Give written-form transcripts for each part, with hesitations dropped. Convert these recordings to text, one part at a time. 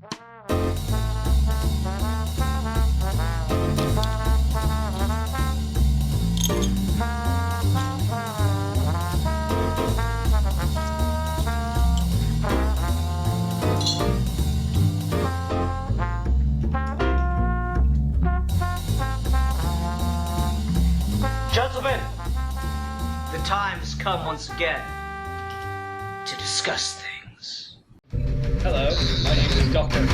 Gentlemen, the time has come once again to discuss things. Hello, my name is Dr.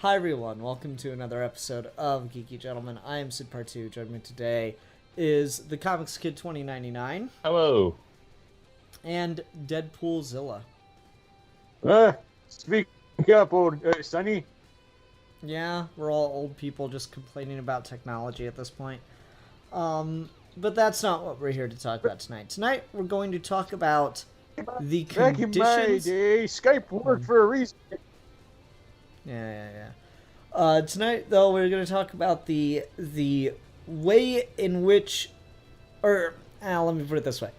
Hi everyone, welcome to another episode of Geeky Gentlemen. I am Sid Part2. Joining me today is the Comics Kid 2099. Hello. And Deadpoolzilla. Speak up, old Sonny. Yeah, we're all old people just complaining about technology at this point. But that's not what we're here to talk about tonight. Tonight we're going to talk about the Back in my conditions... day, Skype worked for a reason. Yeah. Tonight, though, we're going to talk about the way in which, let me put it this way.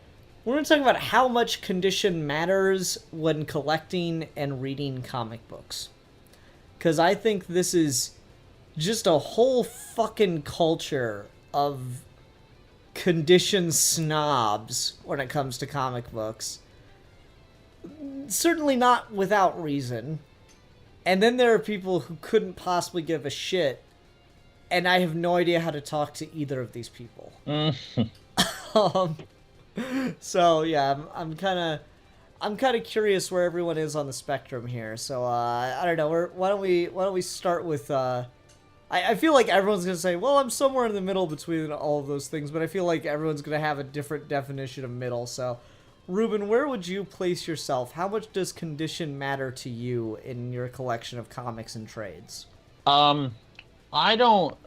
We're going to talk about how much condition matters when collecting and reading comic books. Because I think this is just a whole fucking culture of condition snobs when it comes to comic books. Certainly not without reason. And then there are people who couldn't possibly give a shit, and I have no idea how to talk to either of these people. So yeah, I'm kind of curious where everyone is on the spectrum here. So I don't know. Why don't we start with? I feel like everyone's gonna say, well, I'm somewhere in the middle between all of those things, but I feel like everyone's gonna have a different definition of middle. So. Ruben, where would you place yourself? How much does condition matter to you in your collection of comics and trades? I don't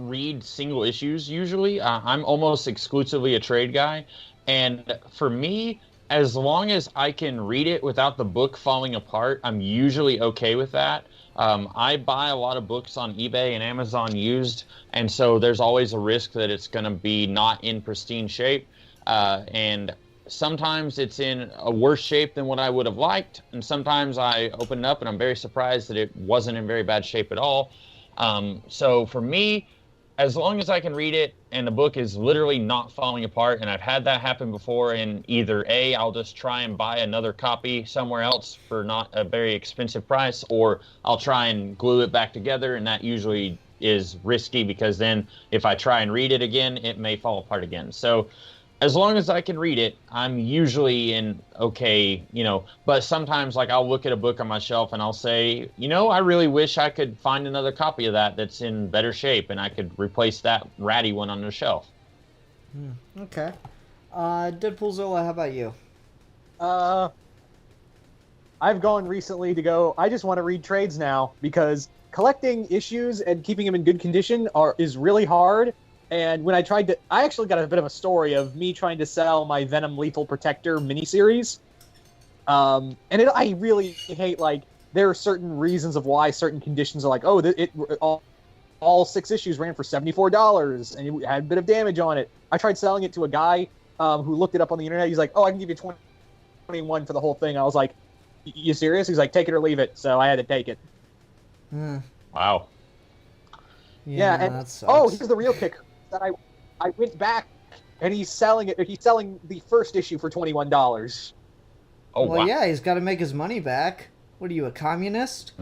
read single issues usually. I'm almost exclusively a trade guy. And for me, as long as I can read it without the book falling apart, I'm usually okay with that. I buy a lot of books on eBay and Amazon used, and so there's always a risk that it's going to be not in pristine shape. And sometimes it's in a worse shape than what I would have liked, and sometimes I open it up and I'm very surprised that it wasn't in very bad shape at all. So for me, as long as I can read it and the book is literally not falling apart, and I've had that happen before, and either A, I'll just try and buy another copy somewhere else for not a very expensive price, or I'll try and glue it back together, and that usually is risky because then if I try and read it again, it may fall apart again. So as long as I can read it, I'm usually in okay, but sometimes like I'll look at a book on my shelf and I'll say, I really wish I could find another copy of that's in better shape and I could replace that ratty one on the shelf. Okay. Deadpoolzilla, how about you? I've gone recently to go, I just want to read trades now because collecting issues and keeping them in good condition is really hard. And when I actually got a bit of a story of me trying to sell my Venom Lethal Protector miniseries. I really hate, there are certain reasons of why certain conditions are like, all 6 issues ran for $74 and it had a bit of damage on it. I tried selling it to a guy who looked it up on the internet. He's like, I can give you 21 for the whole thing. I was like, you serious? He's like, take it or leave it. So I had to take it. Wow. Yeah, and that sucks. Here's the real kicker. That I went back and he's selling the first issue for $21. Oh, well, wow. Yeah, he's got to make his money back. What are you, a communist?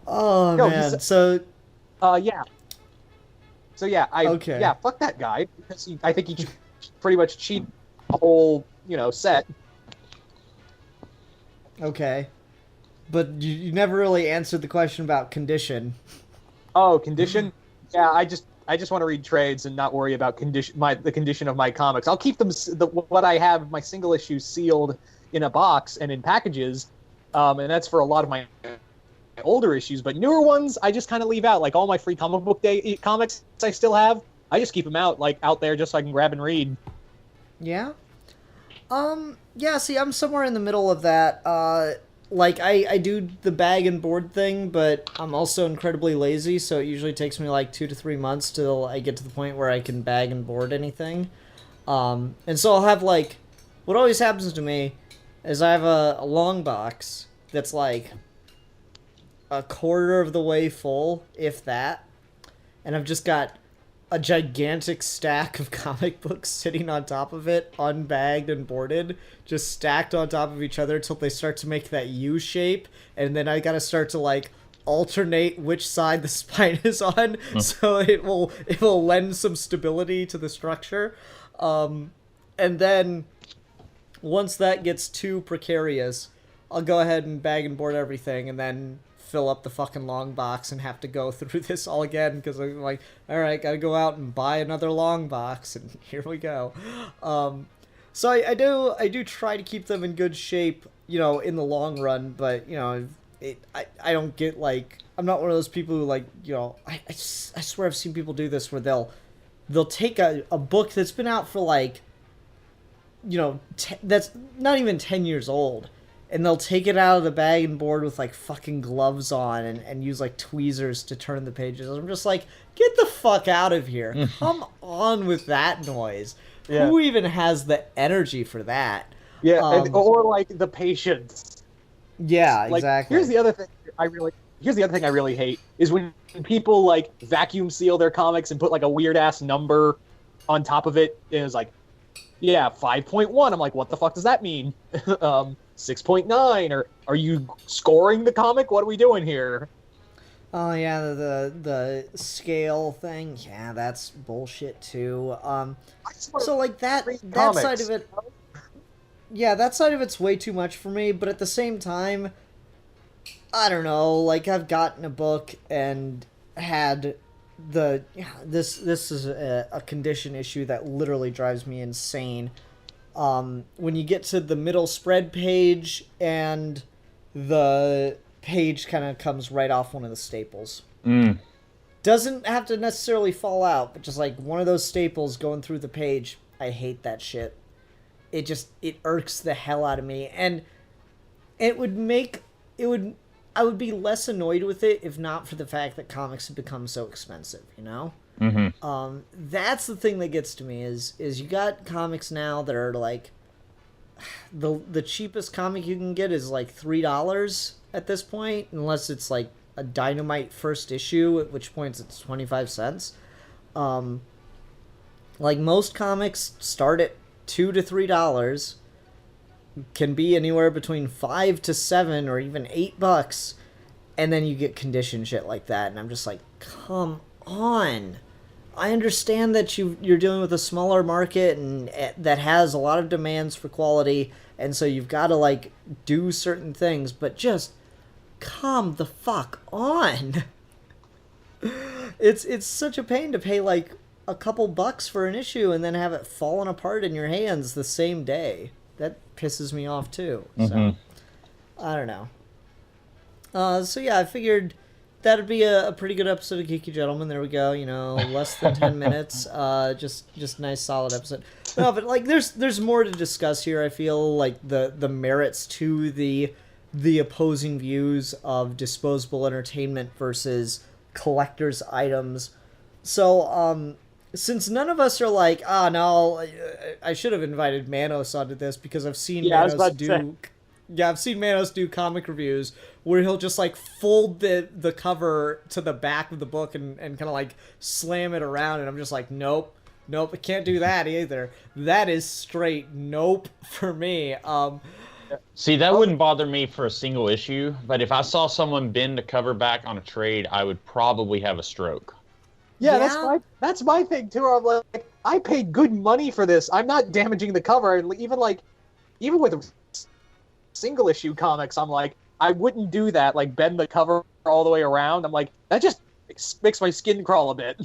Oh no, man. So yeah. So yeah, okay. Yeah, fuck that guy because I think he pretty much cheated the whole set. Okay. But you never really answered the question about condition. Oh, condition? Yeah, I just want to read trades and not worry about the condition of my comics. I'll keep them what I have, my single issues, sealed in a box and in packages, and that's for a lot of my older issues, but newer ones I just kind of leave out. Like all my free comic book day comics I still have, I just keep them out there just so I can grab and read. Yeah. Yeah, see, I'm somewhere in the middle of that. Like, I do the bag and board thing, but I'm also incredibly lazy, so it usually takes me like 2 to 3 months till I get to the point where I can bag and board anything. And so I'll have, like, what always happens to me is I have a long box that's like a quarter of the way full, if that, and I've just got a gigantic stack of comic books sitting on top of it, unbagged and boarded, just stacked on top of each other until they start to make that U shape, and then I gotta start to like alternate which side the spine is on, so it will lend some stability to the structure. And then once that gets too precarious, I'll go ahead and bag and board everything, and then fill up the fucking long box and have to go through this all again because I'm like, all right, gotta go out and buy another long box, and here we go. So I do try to keep them in good shape, you know, in the long run, but you know, I don't get like, I'm not one of those people who like, you know, I swear I've seen people do this where they'll take a book that's been out for like, you know, that's not even 10 years old, and they'll take it out of the bag and board with like fucking gloves on and use like tweezers to turn the pages. I'm just like, get the fuck out of here. Come on with that noise. Yeah. Who even has the energy for that? Yeah, or like the patience. Yeah, like, exactly. Here's the other thing I really hate is when people like vacuum seal their comics and put like a weird ass number on top of it. It's like, yeah, 5.1. I'm like, what the fuck does that mean? 6.9, or are you scoring the comic? What are we doing here? Oh yeah, the scale thing. Yeah, that's bullshit too. So like that side of it. Yeah, that side of it's way too much for me. But at the same time, I don't know. Like I've gotten a book and had this is a condition issue that literally drives me insane. When you get to the middle spread page and the page kind of comes right off one of the staples. Doesn't have to necessarily fall out, but just like one of those staples going through the page. I hate that shit. It irks the hell out of me, and I would be less annoyed with it if not for the fact that comics have become so expensive, you know? That's the thing that gets to me is you got comics now that are like the cheapest comic you can get is like $3 at this point, unless it's like a Dynamite first issue, at which point it's 25 cents. Like most comics start at $2 to $3, can be anywhere between $5 to $7 or even $8, and then you get condition shit like that, and I'm just like, come on. I understand that you're dealing with a smaller market and that has a lot of demands for quality, and so you've got to like do certain things, but just come the fuck on. It's such a pain to pay like a couple bucks for an issue and then have it fallen apart in your hands the same day. That pisses me off too. So I don't know. So yeah, I figured that'd be a pretty good episode of Geeky Gentlemen. There we go. You know, less than 10 minutes. Just nice, solid episode. No, but like, there's more to discuss here. I feel like the merits to the opposing views of disposable entertainment versus collector's items. So, since none of us are like, no, I should have invited Manos onto this because I've seen Manos do. Yeah, I've seen Manos do comic reviews where he'll just like fold the cover to the back of the book and kind of like slam it around, and I'm just like, nope, I can't do that either. That is straight nope for me. See, that wouldn't bother me for a single issue, but if I saw someone bend the cover back on a trade, I would probably have a stroke. Yeah, that's my thing too. I'm like, I paid good money for this. I'm not damaging the cover. Even with single issue comics, I'm like, I wouldn't do that. Like bend the cover all the way around. I'm like, that just makes my skin crawl a bit.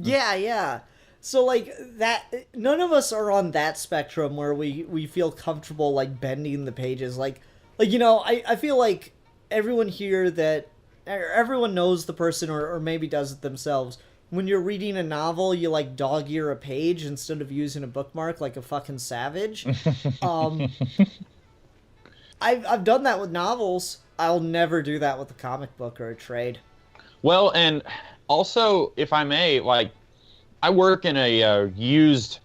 Yeah. So like that, none of us are on that spectrum where we feel comfortable like bending the pages. Like you know, I feel like everyone here that everyone knows the person or maybe does it themselves. When you're reading a novel, you like dog ear a page instead of using a bookmark like a fucking savage. I've done that with novels. I'll never do that with a comic book or a trade. Well, and also, if I may, like, I work in a used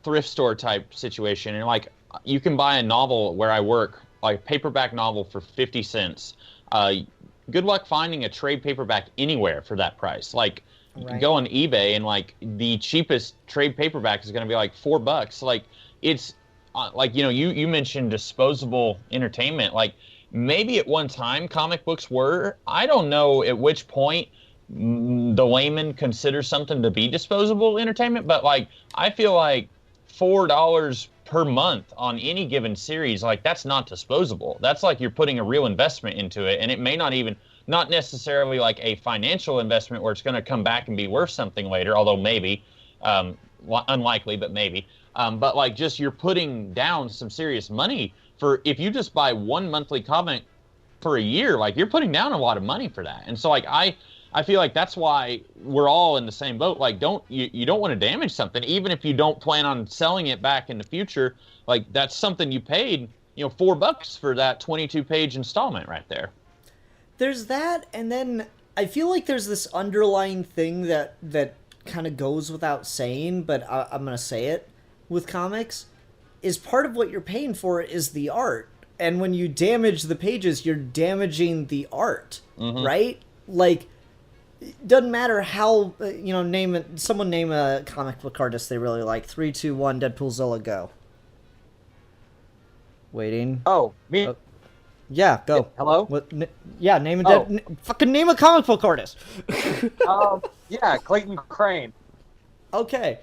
thrift store type situation, and like, you can buy a novel where I work, like a paperback novel, for 50 cents. Good luck finding a trade paperback anywhere for that price. Like, you can go on eBay, and like the cheapest trade paperback is going to be like $4. Like, it's like, you know, you mentioned disposable entertainment. Like, maybe at one time comic books were. I don't know at which point the layman considers something to be disposable entertainment, but like, I feel like $4 per month on any given series, like, that's not disposable. That's like you're putting a real investment into it, and it may not necessarily like a financial investment where it's going to come back and be worth something later, although maybe, unlikely, but maybe. But like, just you're putting down some serious money for, if you just buy one monthly comic for a year, like, you're putting down a lot of money for that. And so like, I feel like that's why we're all in the same boat. Like, you don't want to damage something, even if you don't plan on selling it back in the future. Like, that's something you paid, you know, $4 for that 22-page installment right there. There's that, and then I feel like there's this underlying thing that kind of goes without saying, but I'm gonna say it with comics. Is part of what you're paying for is the art, and when you damage the pages, you're damaging the art, right? Like, it doesn't matter how, you know, someone name a comic book artist they really like. 3, 2, 1, Deadpoolzilla, go. Waiting. Oh, me. Yeah, go. Hello? What? Yeah, fucking name a comic book artist. Yeah, Clayton Crane. Okay.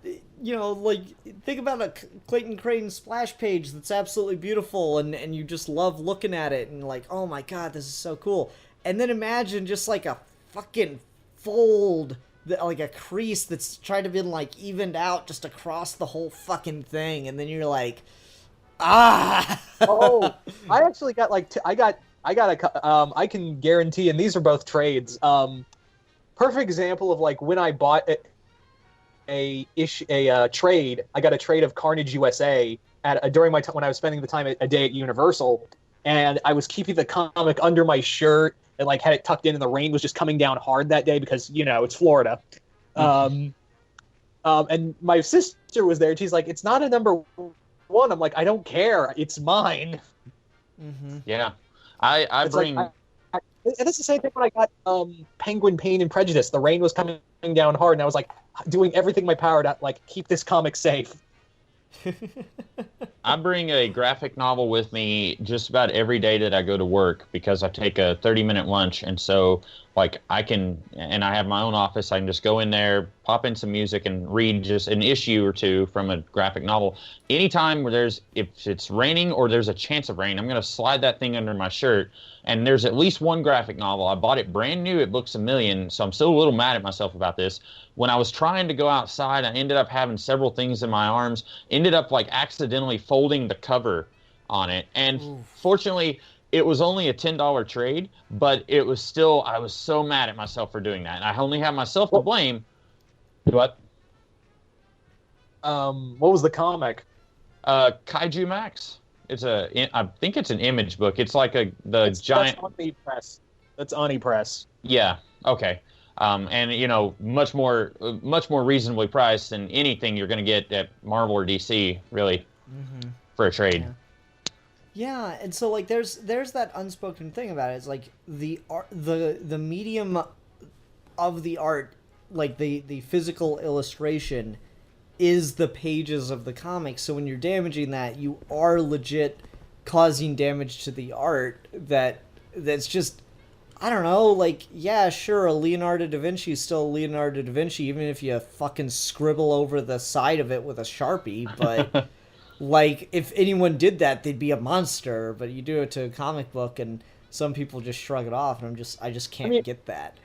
You know, like, think about a Clayton Crane splash page that's absolutely beautiful, and you just love looking at it, and like, oh my god, this is so cool. And then imagine just like a fucking fold, like a crease that's trying to be like evened out just across the whole fucking thing, and then you're like, Oh, I actually got like I can guarantee, and these are both trades. Perfect example of like when I bought a trade. I got a trade of Carnage USA during my time when I was spending the time a day at Universal, and I was keeping the comic under my shirt and like had it tucked in, and the rain was just coming down hard that day because, you know, it's Florida. And my sister was there, and she's like, "It's not a number one." I'm like, "I don't care. It's mine." Yeah, I bring. Like, and it's the same thing when I got Penguin Pain and Prejudice. The rain was coming down hard, and I was like doing everything in my power to like keep this comic safe. I bring a graphic novel with me just about every day that I go to work because I take a 30-minute lunch, and so like I have my own office. I can just go in there, pop in some music, and read just an issue or two from a graphic novel. Anytime where if it's raining or there's a chance of rain, I'm gonna slide that thing under my shirt. And there's at least one graphic novel. I bought it brand new at Books A Million, so I'm still a little mad at myself about this. When I was trying to go outside, I ended up having several things in my arms, ended up like accidentally folding the cover on it. And fortunately, it was only a $10 trade, but it was still, I was so mad at myself for doing that. And I only have myself to blame. What? What was the comic? Kaiju Max. I think it's an Image book. It's like giant. That's Omnipress. That's Omnipress. Yeah. Okay. And you know, much more reasonably priced than anything you're going to get at Marvel or DC, really, for a trade. Yeah, and so like there's that unspoken thing about it. It's like the art, the medium of the art, like the physical illustration, is the pages of the comic. So when you're damaging that, you are legit causing damage to the art. That's just, I don't know, like, yeah, sure, a Leonardo da Vinci is still a Leonardo da Vinci, even if you fucking scribble over the side of it with a Sharpie, but like, if anyone did that, they'd be a monster. But you do it to a comic book, and some people just shrug it off, and I just can't get that.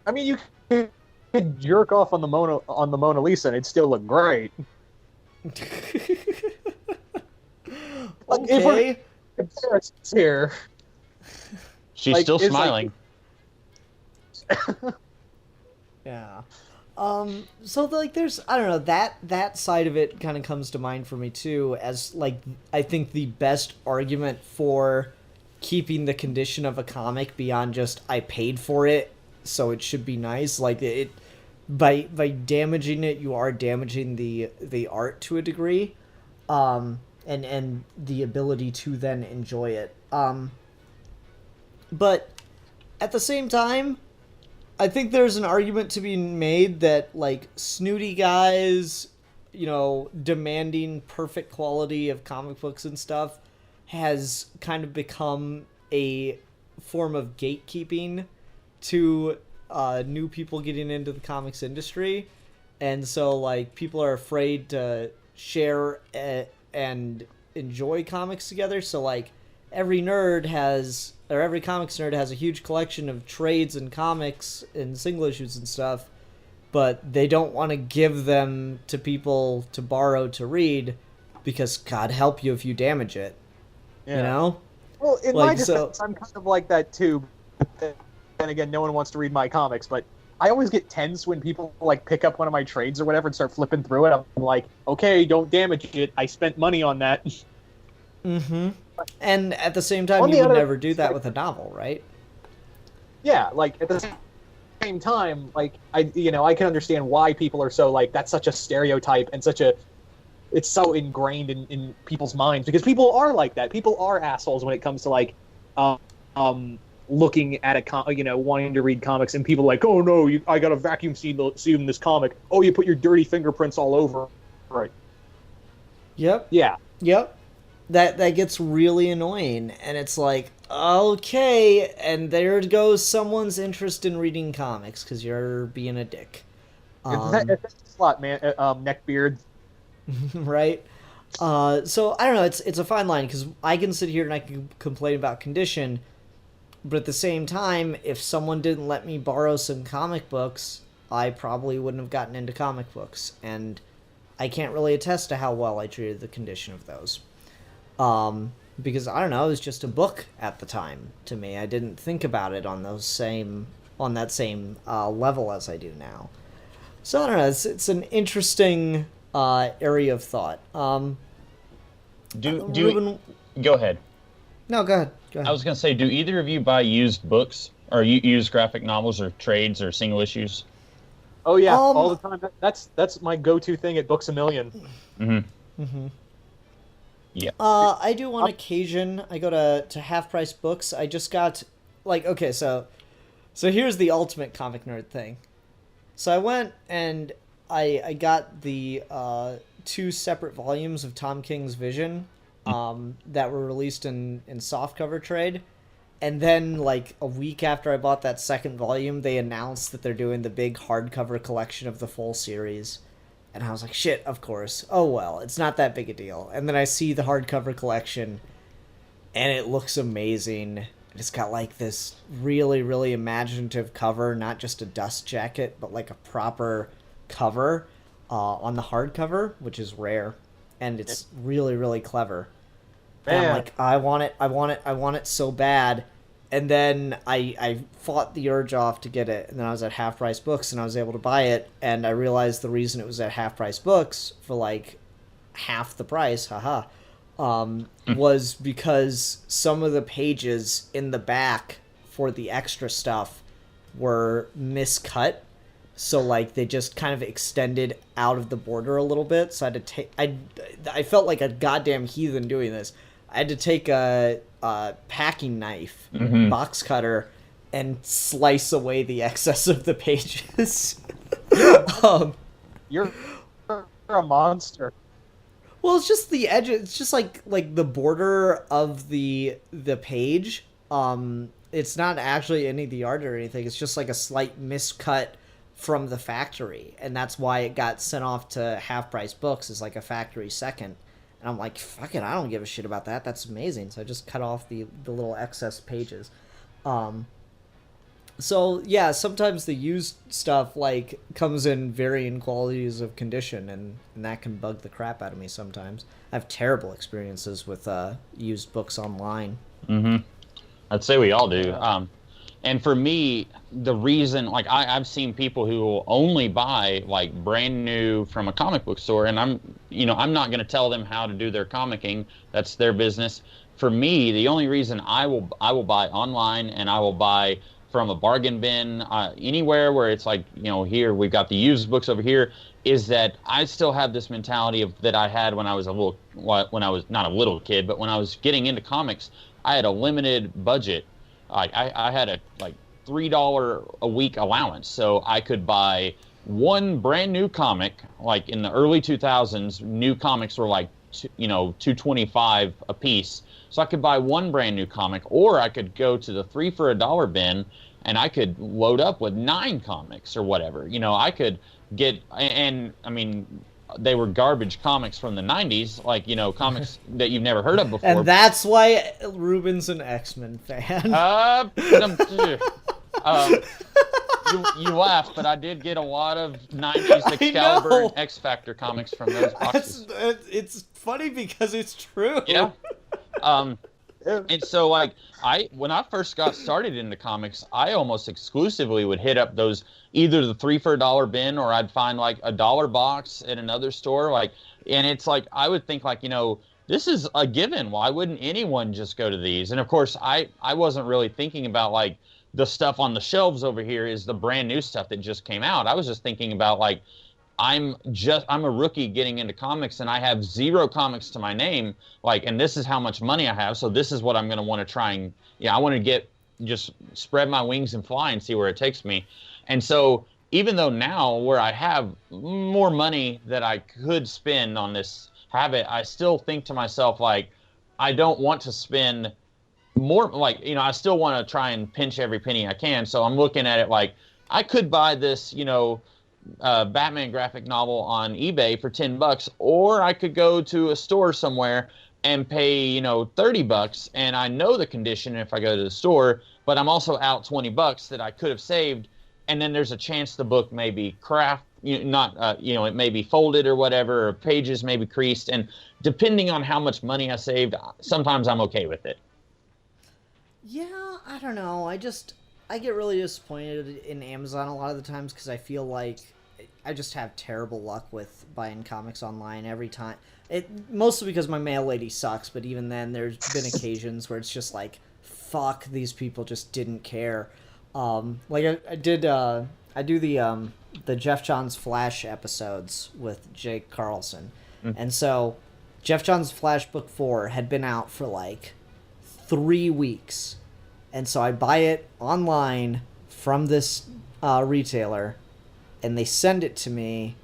I mean, you could jerk off on the Mona Lisa, and it'd still look great. Okay. Comparisons here. She's still smiling. Yeah. So like there's I don't know, that side of it kind of comes to mind for me too as like I think the best argument for keeping the condition of a comic beyond just I paid for it so it should be nice. Like it by damaging it you are damaging the art to a degree. And the ability to then enjoy it. But at the same time, I think there's an argument to be made that, like, snooty guys, you know, demanding perfect quality of comic books and stuff has kind of become a form of gatekeeping to new people getting into the comics industry. And so, like, people are afraid to share and enjoy comics together. So, like, every comics nerd has a huge collection of trades and comics and single issues and stuff, but they don't want to give them to people to borrow to read because God help you if you damage it. Yeah. You know? Well, in Like, my defense, I'm kind of like that too. And again, no one wants to read my comics, but I always get tense when people like pick up one of my trades or whatever and start flipping through it. I'm like, okay, don't damage it. I spent money on that. Mm-hmm. And at the same time, On the you would other- never do that with a novel, right? Yeah, like at the same time, like I can understand why people are so like that's such a stereotype and it's so ingrained in people's minds because people are like that. People are assholes when it comes to like, looking at wanting to read comics and people are like, oh no, I got a vacuum seal this comic. Oh, you put your dirty fingerprints all over. Right. Yep. Yeah. Yep. That gets really annoying, and it's like, okay, and there goes someone's interest in reading comics because you're being a dick. It's a slot, man. Neckbeard. Right? So I don't know. It's a fine line because I can sit here and I can complain about condition, but at the same time, if someone didn't let me borrow some comic books, I probably wouldn't have gotten into comic books, and I can't really attest to how well I treated the condition of those. Because I don't know, it was just a book at the time to me. I didn't think about it on that same level as I do now. So I don't know. It's an interesting area of thought. Ruben, Go ahead. no, go ahead. I was gonna say, do either of you buy used books or used graphic novels or trades or single issues? Oh yeah, all the time. That's my go-to thing at Books A Million. Mm-hmm. Mm-hmm. Yeah. I do on occasion. I go to Half Price Books. I just got okay, so here's the ultimate comic nerd thing. So I went and I got the 2 separate volumes of Tom King's Vision that were released in softcover trade. And then, like, a week after I bought that second volume, they announced that they're doing the big hardcover collection of the full series. And I was like, shit, of course. Oh, well, it's not that big a deal. And then I see the hardcover collection, and it looks amazing. It's got, like, this really, really imaginative cover, not just a dust jacket, but, like, a proper cover on the hardcover, which is rare. And it's really, really clever. And I'm like, I want it so bad. And then I fought the urge off to get it. And then I was at Half Price Books and I was able to buy it. And I realized the reason it was at Half Price Books for like half the price, was because some of the pages in the back for the extra stuff were miscut. So like they just kind of extended out of the border a little bit. So I had to take, I felt like a goddamn heathen doing this. I had to take a packing knife, box cutter, and slice away the excess of the pages. You're a monster. Well, it's just the edge. It's just like the border of the page. It's not actually any of the art or anything. It's just like a slight miscut from the factory, and that's why it got sent off to Half Price Books as like a factory second. And I'm like, fuck it, I don't give a shit about that. That's amazing. So I just cut off the little excess pages. So yeah, sometimes the used stuff like comes in varying qualities of condition, and that can bug the crap out of me sometimes. I have terrible experiences with used books online. Mm-hmm. I'd say we all do. And for me, the reason, like, I've seen people who will only buy like brand new from a comic book store, and I'm not going to tell them how to do their comicking. That's their business. For me, the only reason I will buy online, and I will buy from a bargain bin, anywhere where it's like, here we've got the used books over here, is that I still have this mentality that I had when I was when I was not a little kid, but when I was getting into comics. I had a limited budget. Like I had a $3 a week allowance, so I could buy one brand new comic. Like in the early 2000s, new comics were like $2.25 a piece. So I could buy one brand new comic, or I could go to the 3 for $1 bin, and I could load up with 9 comics or whatever. I could get, and I mean, they were garbage comics from the 90s, like, comics that you've never heard of before. And that's why Ruben's an X-Men fan. You laugh, but I did get a lot of 90s Excalibur and X-Factor comics from those boxes. It's funny because it's true. Yeah. And so, like, when I first got started into comics, I almost exclusively would hit up those, either the 3 for $1 bin, or I'd find like a $1 box at another store. Like, and it's like, I would think like, this is a given. Why wouldn't anyone just go to these? And of course, I wasn't really thinking about like the stuff on the shelves over here is the brand new stuff that just came out. I was just thinking about like, I'm a rookie getting into comics, and I have 0 comics to my name, like, and this is how much money I have, so this is what I'm going to want to try and, I want to just spread my wings and fly and see where it takes me. And so even though now where I have more money that I could spend on this habit, I still think to myself, like, I don't want to spend more, like, I still want to try and pinch every penny I can. So I'm looking at it like, I could buy this, Batman graphic novel on eBay for $10, or I could go to a store somewhere and pay, $30, and I know the condition if I go to the store, but I'm also out $20 that I could have saved, and then there's a chance the book may be it may be folded or whatever, or pages may be creased, and depending on how much money I saved, sometimes I'm okay with it. Yeah, I don't know. I get really disappointed in Amazon a lot of the times because I feel like I just have terrible luck with buying comics online every time. Mostly because my mail lady sucks, but even then there's been occasions where it's just like, fuck, these people just didn't care. Like I do the Jeff Johns Flash episodes with Jake Carlson. Mm-hmm. And so Jeff Johns Flash book 4 had been out for like 3 weeks. And so I buy it online from this retailer, and they send it to me.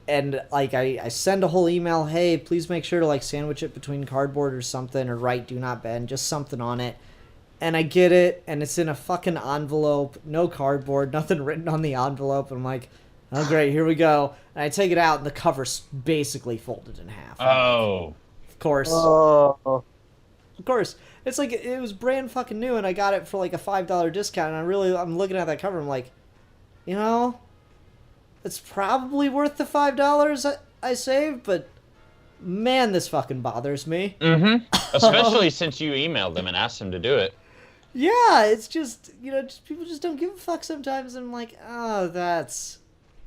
And like I send a whole email, hey, please make sure to like sandwich it between cardboard or something, or write "do not bend," just something on it. And I get it, and it's in a fucking envelope, no cardboard, nothing written on the envelope. And I'm like, oh great, here we go. And I take it out, and the cover's basically folded in half. Oh, of course. Oh. Of course. It's like, it was brand fucking new, and I got it for like a $5 discount, and I'm looking at that cover, I'm like, it's probably worth the $5 I saved, but man, this fucking bothers me. Mm-hmm. Especially since you emailed them and asked them to do it. Yeah, it's just, people just don't give a fuck sometimes, and I'm like, oh, that's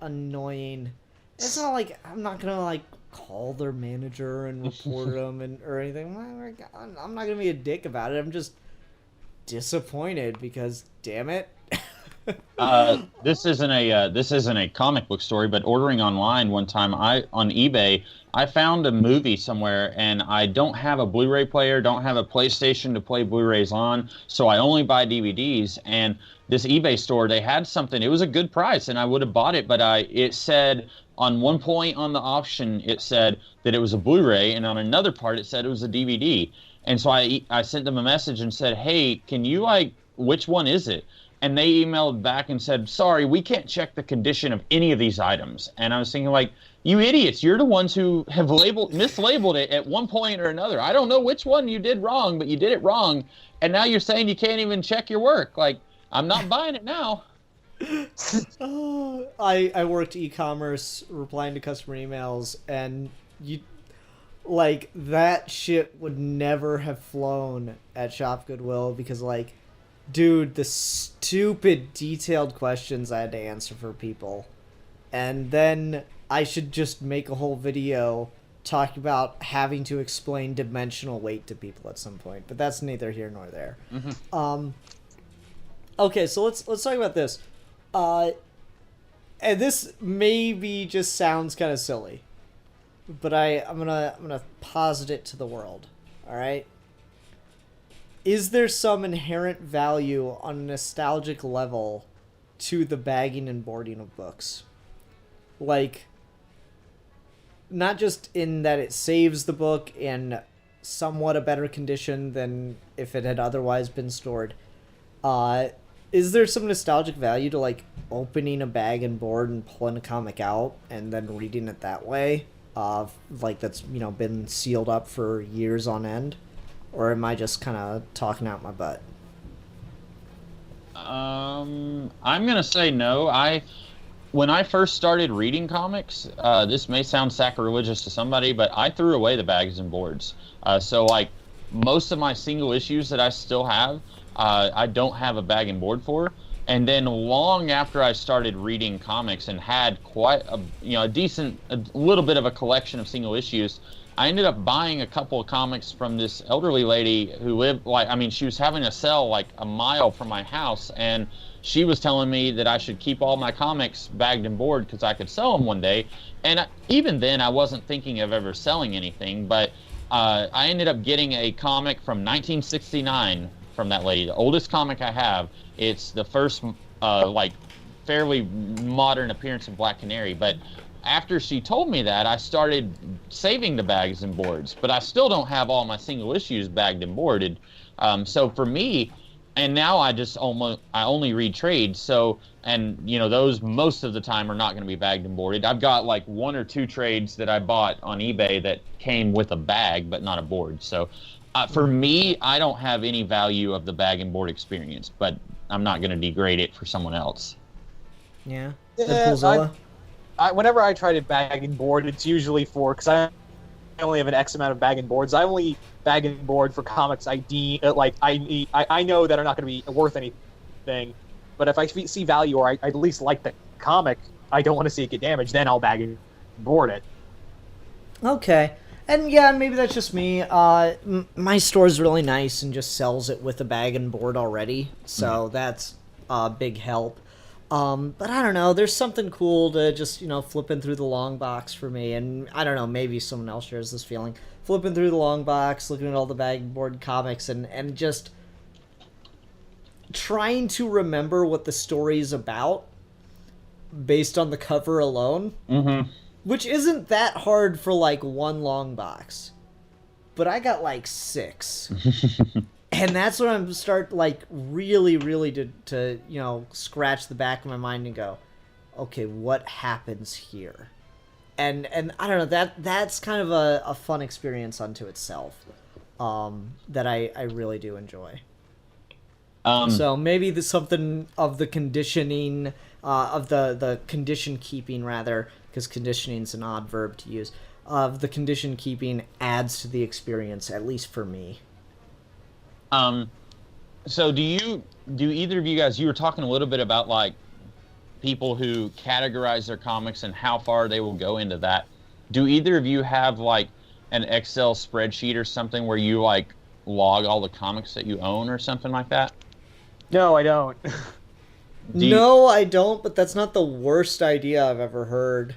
annoying. It's not like, I'm not gonna like call their manager and report them or anything. I'm not gonna be a dick about it. I'm just disappointed because, damn it. This isn't a comic book story, but ordering online one time, on eBay, I found a movie somewhere, and I don't have a Blu-ray player, don't have a PlayStation to play Blu-rays on, so I only buy DVDs. And this eBay store, they had something. It was a good price, and I would have bought it, but it said on one point on the option, it said that it was a Blu-ray, and on another part, it said it was a DVD. And so I sent them a message and said, hey, can you, which one is it? And they emailed back and said, sorry, we can't check the condition of any of these items. And I was thinking, like, you idiots, you're the ones who have mislabeled it at one point or another. I don't know which one you did wrong, but you did it wrong. And now you're saying you can't even check your work. Like, I'm not buying it now. I worked e-commerce, replying to customer emails, and that shit would never have flown at Shop Goodwill because, like, Dude, the stupid detailed questions I had to answer for people. And then I should just make a whole video talking about having to explain dimensional weight to people at some point. But that's neither here nor there. Okay, so let's talk about this. And this maybe just sounds kind of silly. But I'm gonna posit it to the world. Alright? Is there some inherent value on a nostalgic level to the bagging and boarding of books? Like, not just in that it saves the book in somewhat a better condition than if it had otherwise been stored. Is there some nostalgic value to, like, opening a bag and board and pulling a comic out and then reading it that way? Like, that's, you know, been sealed up for years on end? Or am I just kind of talking out my butt? I'm gonna say no. When I first started reading comics, this may sound sacrilegious to somebody, but I threw away the bags and boards. So like most of my single issues that I still have, I don't have a bag and board for. And then long after I started reading comics and had quite a little bit of a collection of single issues, I ended up buying a couple of comics from this elderly lady who lived, she was having a sale like a mile from my house, and she was telling me that I should keep all my comics bagged and board because I could sell them one day. And even then, I wasn't thinking of ever selling anything, but I ended up getting a comic from 1969 from that lady, the oldest comic I have. It's the first, fairly modern appearance of Black Canary, but after she told me that, I started saving the bags and boards, but I still don't have all my single issues bagged and boarded. So for me, and now I only read trades. So, and those most of the time are not going to be bagged and boarded. I've got like 1 or 2 trades that I bought on eBay that came with a bag, but not a board. So for me, I don't have any value of the bag and board experience, but I'm not going to degrade it for someone else. Yeah. Whenever I try to bag and board, it's usually because I only have an X amount of bag and boards. I only bag and board for comics I know that are not going to be worth anything. But if I see value or I at least like the comic, I don't want to see it get damaged, then I'll bag and board it. Okay. And yeah, maybe that's just me. My store's really nice and just sells it with a bag and board already. So that's a big help. But I don't know, there's something cool to just, flipping through the long box for me, and I don't know, maybe someone else shares this feeling. Flipping through the long box, looking at all the bag and board comics, and just trying to remember what the story's about based on the cover alone. Mm-hmm. Which isn't that hard for, like, 1 long box. But I got, like, 6. And that's when I'm really to scratch the back of my mind and go, okay, what happens here? And I don't know, that's kind of a fun experience unto itself, that I really do enjoy. So maybe there's something of the conditioning, of the condition keeping rather, because conditioning's an odd verb to use, of the condition keeping adds to the experience, at least for me. So do either of you guys, you were talking a little bit about like people who categorize their comics and how far they will go into that. Do either of you have like an Excel spreadsheet or something where you like log all the comics that you own or something like that? No, I don't. No, I don't, but that's not the worst idea I've ever heard.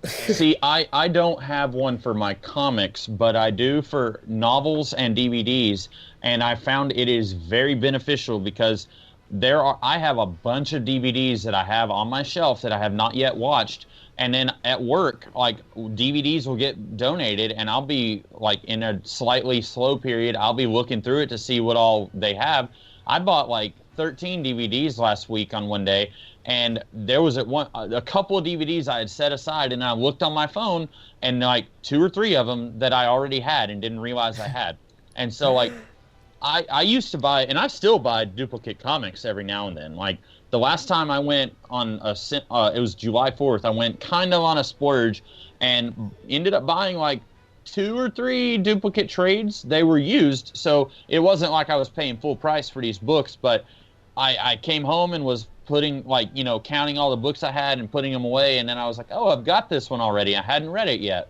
See, I don't have one for my comics, but I do for novels and DVDs, and I found it is very beneficial because I have a bunch of DVDs that I have on my shelf that I have not yet watched, and then at work, like, DVDs will get donated, and I'll be, like, in a slightly slow period, I'll be looking through it to see what all they have. I bought, like, 13 DVDs last week on one day, and there was a couple of DVDs I had set aside, and I looked on my phone, and like 2 or 3 of them that I already had and didn't realize I had. And so like, I used to buy, and I still buy duplicate comics every now and then. Like the last time I went on it was July 4th, I went kind of on a splurge and ended up buying like 2 or 3 duplicate trades. They were used, so it wasn't like I was paying full price for these books, but I came home and was putting, like, you know, counting all the books I had and putting them away, and then I was like, oh, I've got this one already. I hadn't read it yet.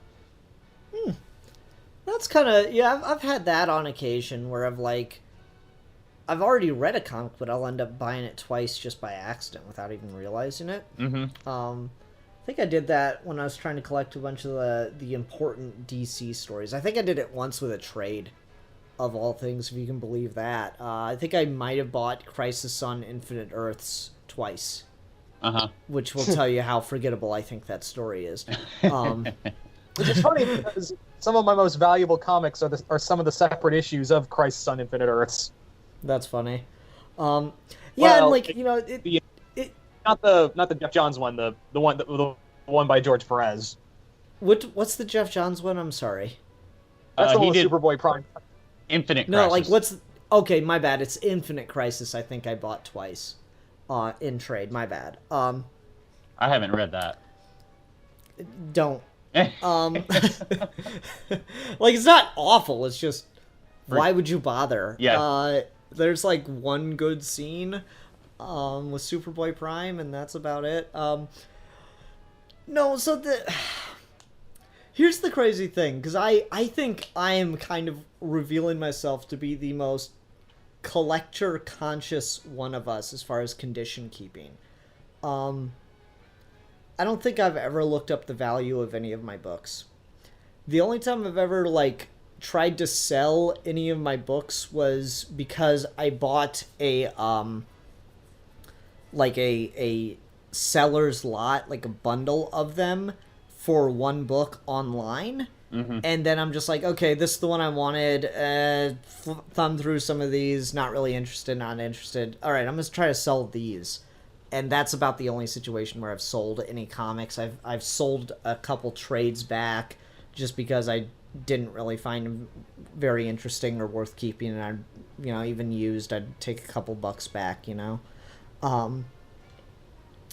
That's kind of, yeah, I've had that on occasion where I've already read a comic, but I'll end up buying it twice just by accident without even realizing it. Mm-hmm. I think I did that when I was trying to collect a bunch of the important DC stories. I think I did it once with a trade, of all things, if you can believe that. I think I might have bought Crisis on Infinite Earths twice. Uh-huh. Which will tell you how forgettable I think that story is. Which is funny because some of my most valuable comics are some of the separate issues of Crisis on Infinite Earths. That's funny. Well, and like, you know, not the Jeff Johns one, the one by George Perez. What's the Jeff Johns one? I'm sorry. That's the one with did Superboy Prime. Infinite No, Crisis. like okay, my bad. It's Infinite Crisis. I think I bought twice, in trade. My bad. I haven't read that. Don't. Like, it's not awful. It's just, why would you bother? Yeah. There's like one good scene, with Superboy Prime, and that's about it. No, so here's the crazy thing, because I think I am kind of revealing myself to be the most collector conscious one of us as far as condition keeping. I don't think I've ever looked up the value of any of my books. The only time I've ever, like, tried to sell any of my books was because I bought a seller's lot, like a bundle of them for one book online. Mm-hmm. And then I'm just like, okay, this is the one I wanted. Thumb through some of these, not really interested, not interested. All right, I'm going to try to sell these. And that's about the only situation where I've sold any comics. I've sold a couple trades back just because I didn't really find them very interesting or worth keeping, and I, you know, even used, I'd take a couple bucks back, you know.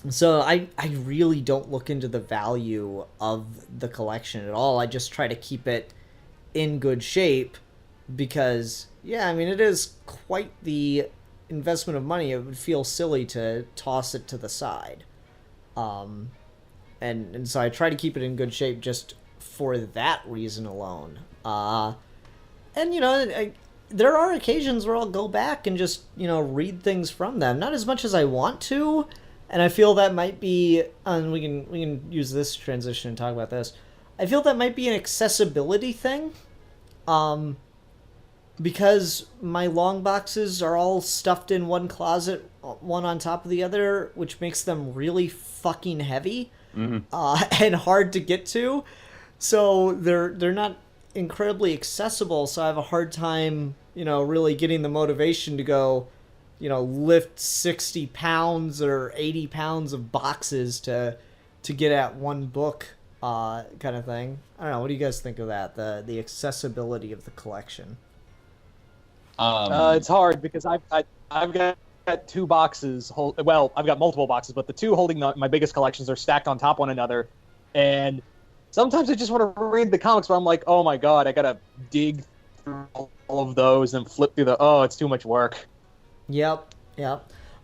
So I really don't look into the value of the collection at all. I just try to keep it in good shape because, yeah, I mean, it is quite the investment of money. It would feel silly to toss it to the side. And so I try to keep it in good shape just for that reason alone. And, you know, there are occasions where I'll go back and just, you know, read things from them. Not as much as I want to, and I feel that might be, and we can use this transition and talk about this. I feel that might be an accessibility thing. Because my long boxes are all stuffed in one closet, one on top of the other, which makes them really fucking heavy, and hard to get to. So they're not incredibly accessible. So I have a hard time, you know, really getting the motivation to go, you know, lift 60 pounds or 80 pounds of boxes to get at one book, kind of thing. I don't know. What do you guys think of that? The accessibility of the collection. It's hard because I've got two boxes. Well, I've got multiple boxes, but the two holding my biggest collections are stacked on top of one another. And sometimes I just want to read the comics, but I'm like, oh my god, I gotta dig through all of those and flip through it's too much work. Yep.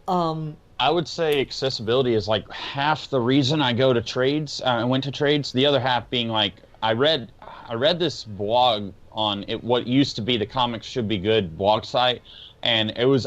I would say accessibility is like half the reason I go to trades. I went to trades. The other half being like I read this blog on what used to be the Comics Should Be Good blog site, and it was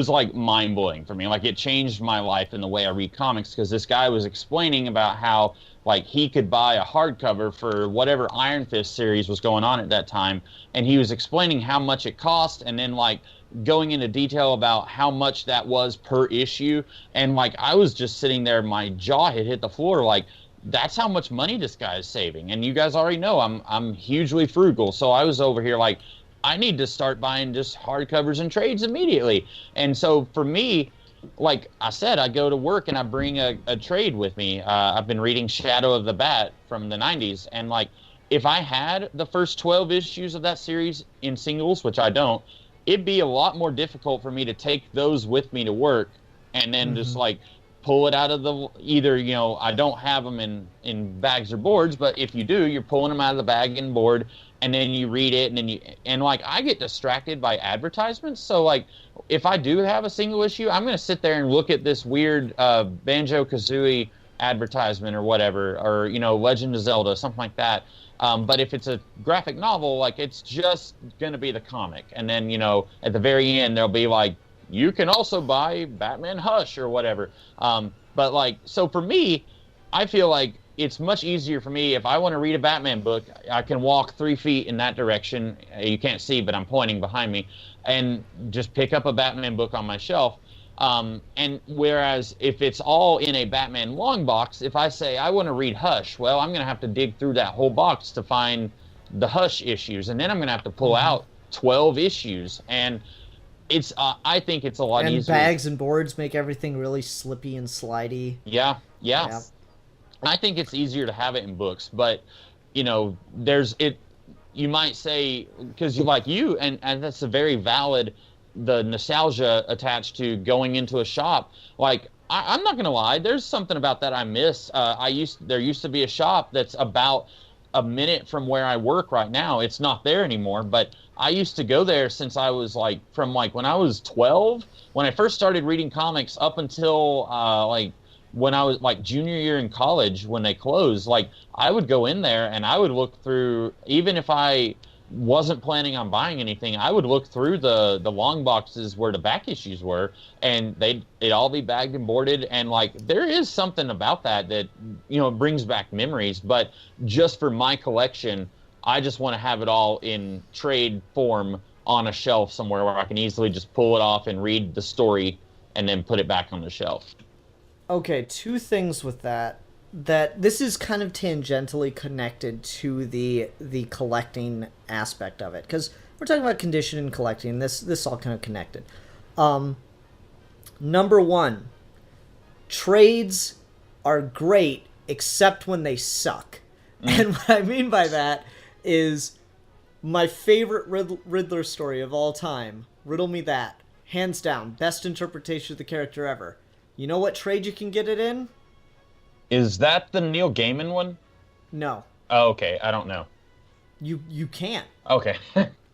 like mind blowing for me. Like, it changed my life in the way I read comics, because this guy was explaining about how, like, he could buy a hardcover for whatever Iron Fist series was going on at that time, and he was explaining how much it cost, and then, like, going into detail about how much that was per issue. And, like, I was just sitting there, my jaw had hit the floor, like, that's how much money this guy is saving. And you guys already know I'm hugely frugal, so I was over here like, I need to start buying just hardcovers and trades immediately. And so for me, like I said, I go to work and I bring a trade with me. I've been reading Shadow of the Bat from the 90s, and like, if I had the first 12 issues of that series in singles, which I don't, it'd be a lot more difficult for me to take those with me to work and then just like pull it out of the either, I don't have them in bags or boards, but if you do, you're pulling them out of the bag and board, and then you read it, and then I get distracted by advertisements. So like if I do have a single issue, I'm going to sit there and look at this weird Banjo-Kazooie advertisement or whatever, or Legend of Zelda, something like that. But if it's a graphic novel, like it's just going to be the comic, and then at the very end there'll be like, you can also buy Batman Hush or whatever. But like, so for me, I feel like it's much easier for me if I want to read a Batman book. I can walk 3 feet in that direction. You can't see, but I'm pointing behind me, and just pick up a Batman book on my shelf. And whereas if it's all in a Batman long box, if I say I want to read Hush, well, I'm going to have to dig through that whole box to find the Hush issues, and then I'm going to have to pull out 12 issues, and it's I think it's a lot and easier. Bags and boards make everything really slippy and slidey. Yeah. I think it's easier to have it in books, but there's it. You might say, because and that's a very valid, the nostalgia attached to going into a shop. Like I'm not gonna lie, there's something about that I miss. There used to be a shop that's about a minute from where I work right now. It's not there anymore, but I used to go there since I was from when I was 12, when I first started reading comics, up until when I was junior year in college, when they closed. I would go in there and I would look through, even if I wasn't planning on buying anything, I would look through the long boxes where the back issues were, and it'd all be bagged and boarded, and there is something about that brings back memories. But just for my collection, I just want to have it all in trade form on a shelf somewhere where I can easily just pull it off and read the story and then put it back on the shelf. Okay, 2 things with that this is kind of tangentially connected to the collecting aspect of it, because we're talking about condition and collecting. This all kind of connected. Number 1, trades are great except when they suck. And what I mean by that is my favorite Riddler story of all time, Riddle Me That, hands down, best interpretation of the character ever. You know what trade you can get it in? Is that the Neil Gaiman one? No. Oh, okay. I don't know. You can't. Okay.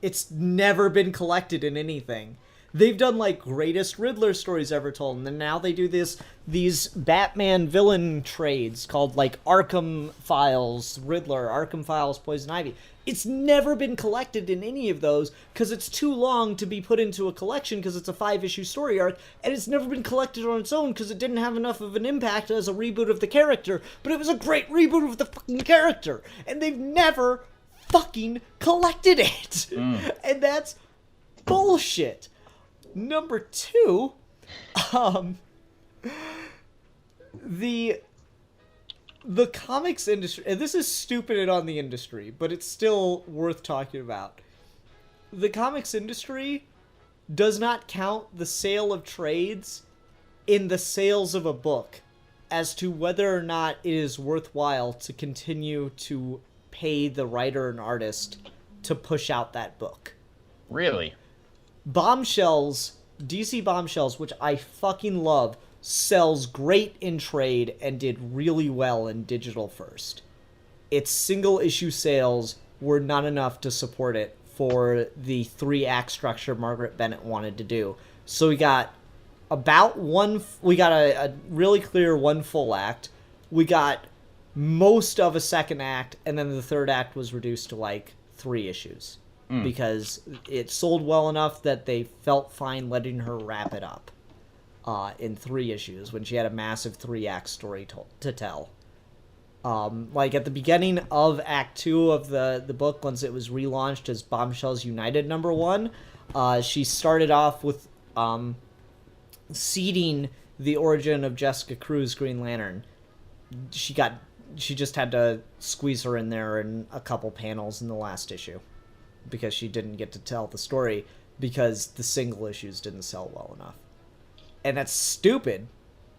It's never been collected in anything. They've done greatest Riddler stories ever told, and then now they do these Batman villain trades called Arkham Files Riddler, Arkham Files Poison Ivy. It's never been collected in any of those because it's too long to be put into a collection, because it's a 5-issue story arc, and it's never been collected on its own because it didn't have enough of an impact as a reboot of the character, but it was a great reboot of the fucking character, and they've never fucking collected it. And that's bullshit. Number 2, the comics industry, and this is stupid on the industry, but it's still worth talking about. The comics industry does not count the sale of trades in the sales of a book as to whether or not it is worthwhile to continue to pay the writer and artist to push out that book. Really? Bombshells, DC Bombshells, which I fucking love, sells great in trade and did really well in digital first. Its single issue sales were not enough to support it for the 3-act structure Margaret Bennett wanted to do. So we got a really clear 1 full act. We got most of a 2nd act, and then the 3rd act was reduced to 3 issues. Because it sold well enough that they felt fine letting her wrap it up in 3 issues when she had a massive 3-act story to tell. At the beginning of Act 2 of the book, once it was relaunched as Bombshells United #1, she started off with seeding the origin of Jessica Cruz, Green Lantern. She just had to squeeze her in there in a couple panels in the last issue, because she didn't get to tell the story because the single issues didn't sell well enough. And that's stupid.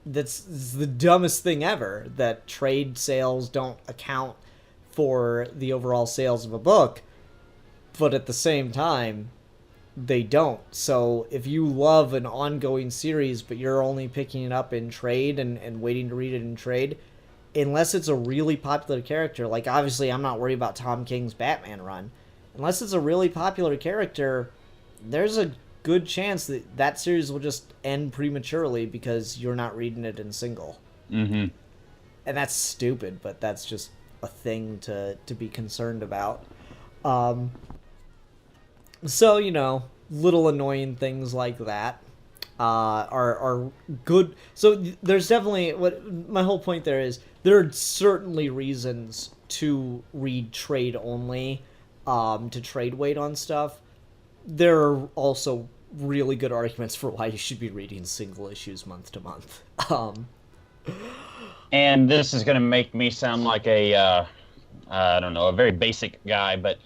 That's the dumbest thing ever, that trade sales don't account for the overall sales of a book. But at the same time, they don't. So if you love an ongoing series, but you're only picking it up in trade and waiting to read it in trade, unless it's a really popular character, like obviously I'm not worried about Tom King's Batman run. Unless it's a really popular character, there's a good chance that that series will just end prematurely because you're not reading it in single. Mm-hmm. And that's stupid, but that's just a thing to be concerned about. So, you know, little annoying things like that are good. So there's definitely, what my whole point there is, there are certainly reasons to read trade only, to trade weight on stuff. There are also really good arguments for why you should be reading single issues month to month. And this is going to make me sound like a, I don't know, a very basic guy, but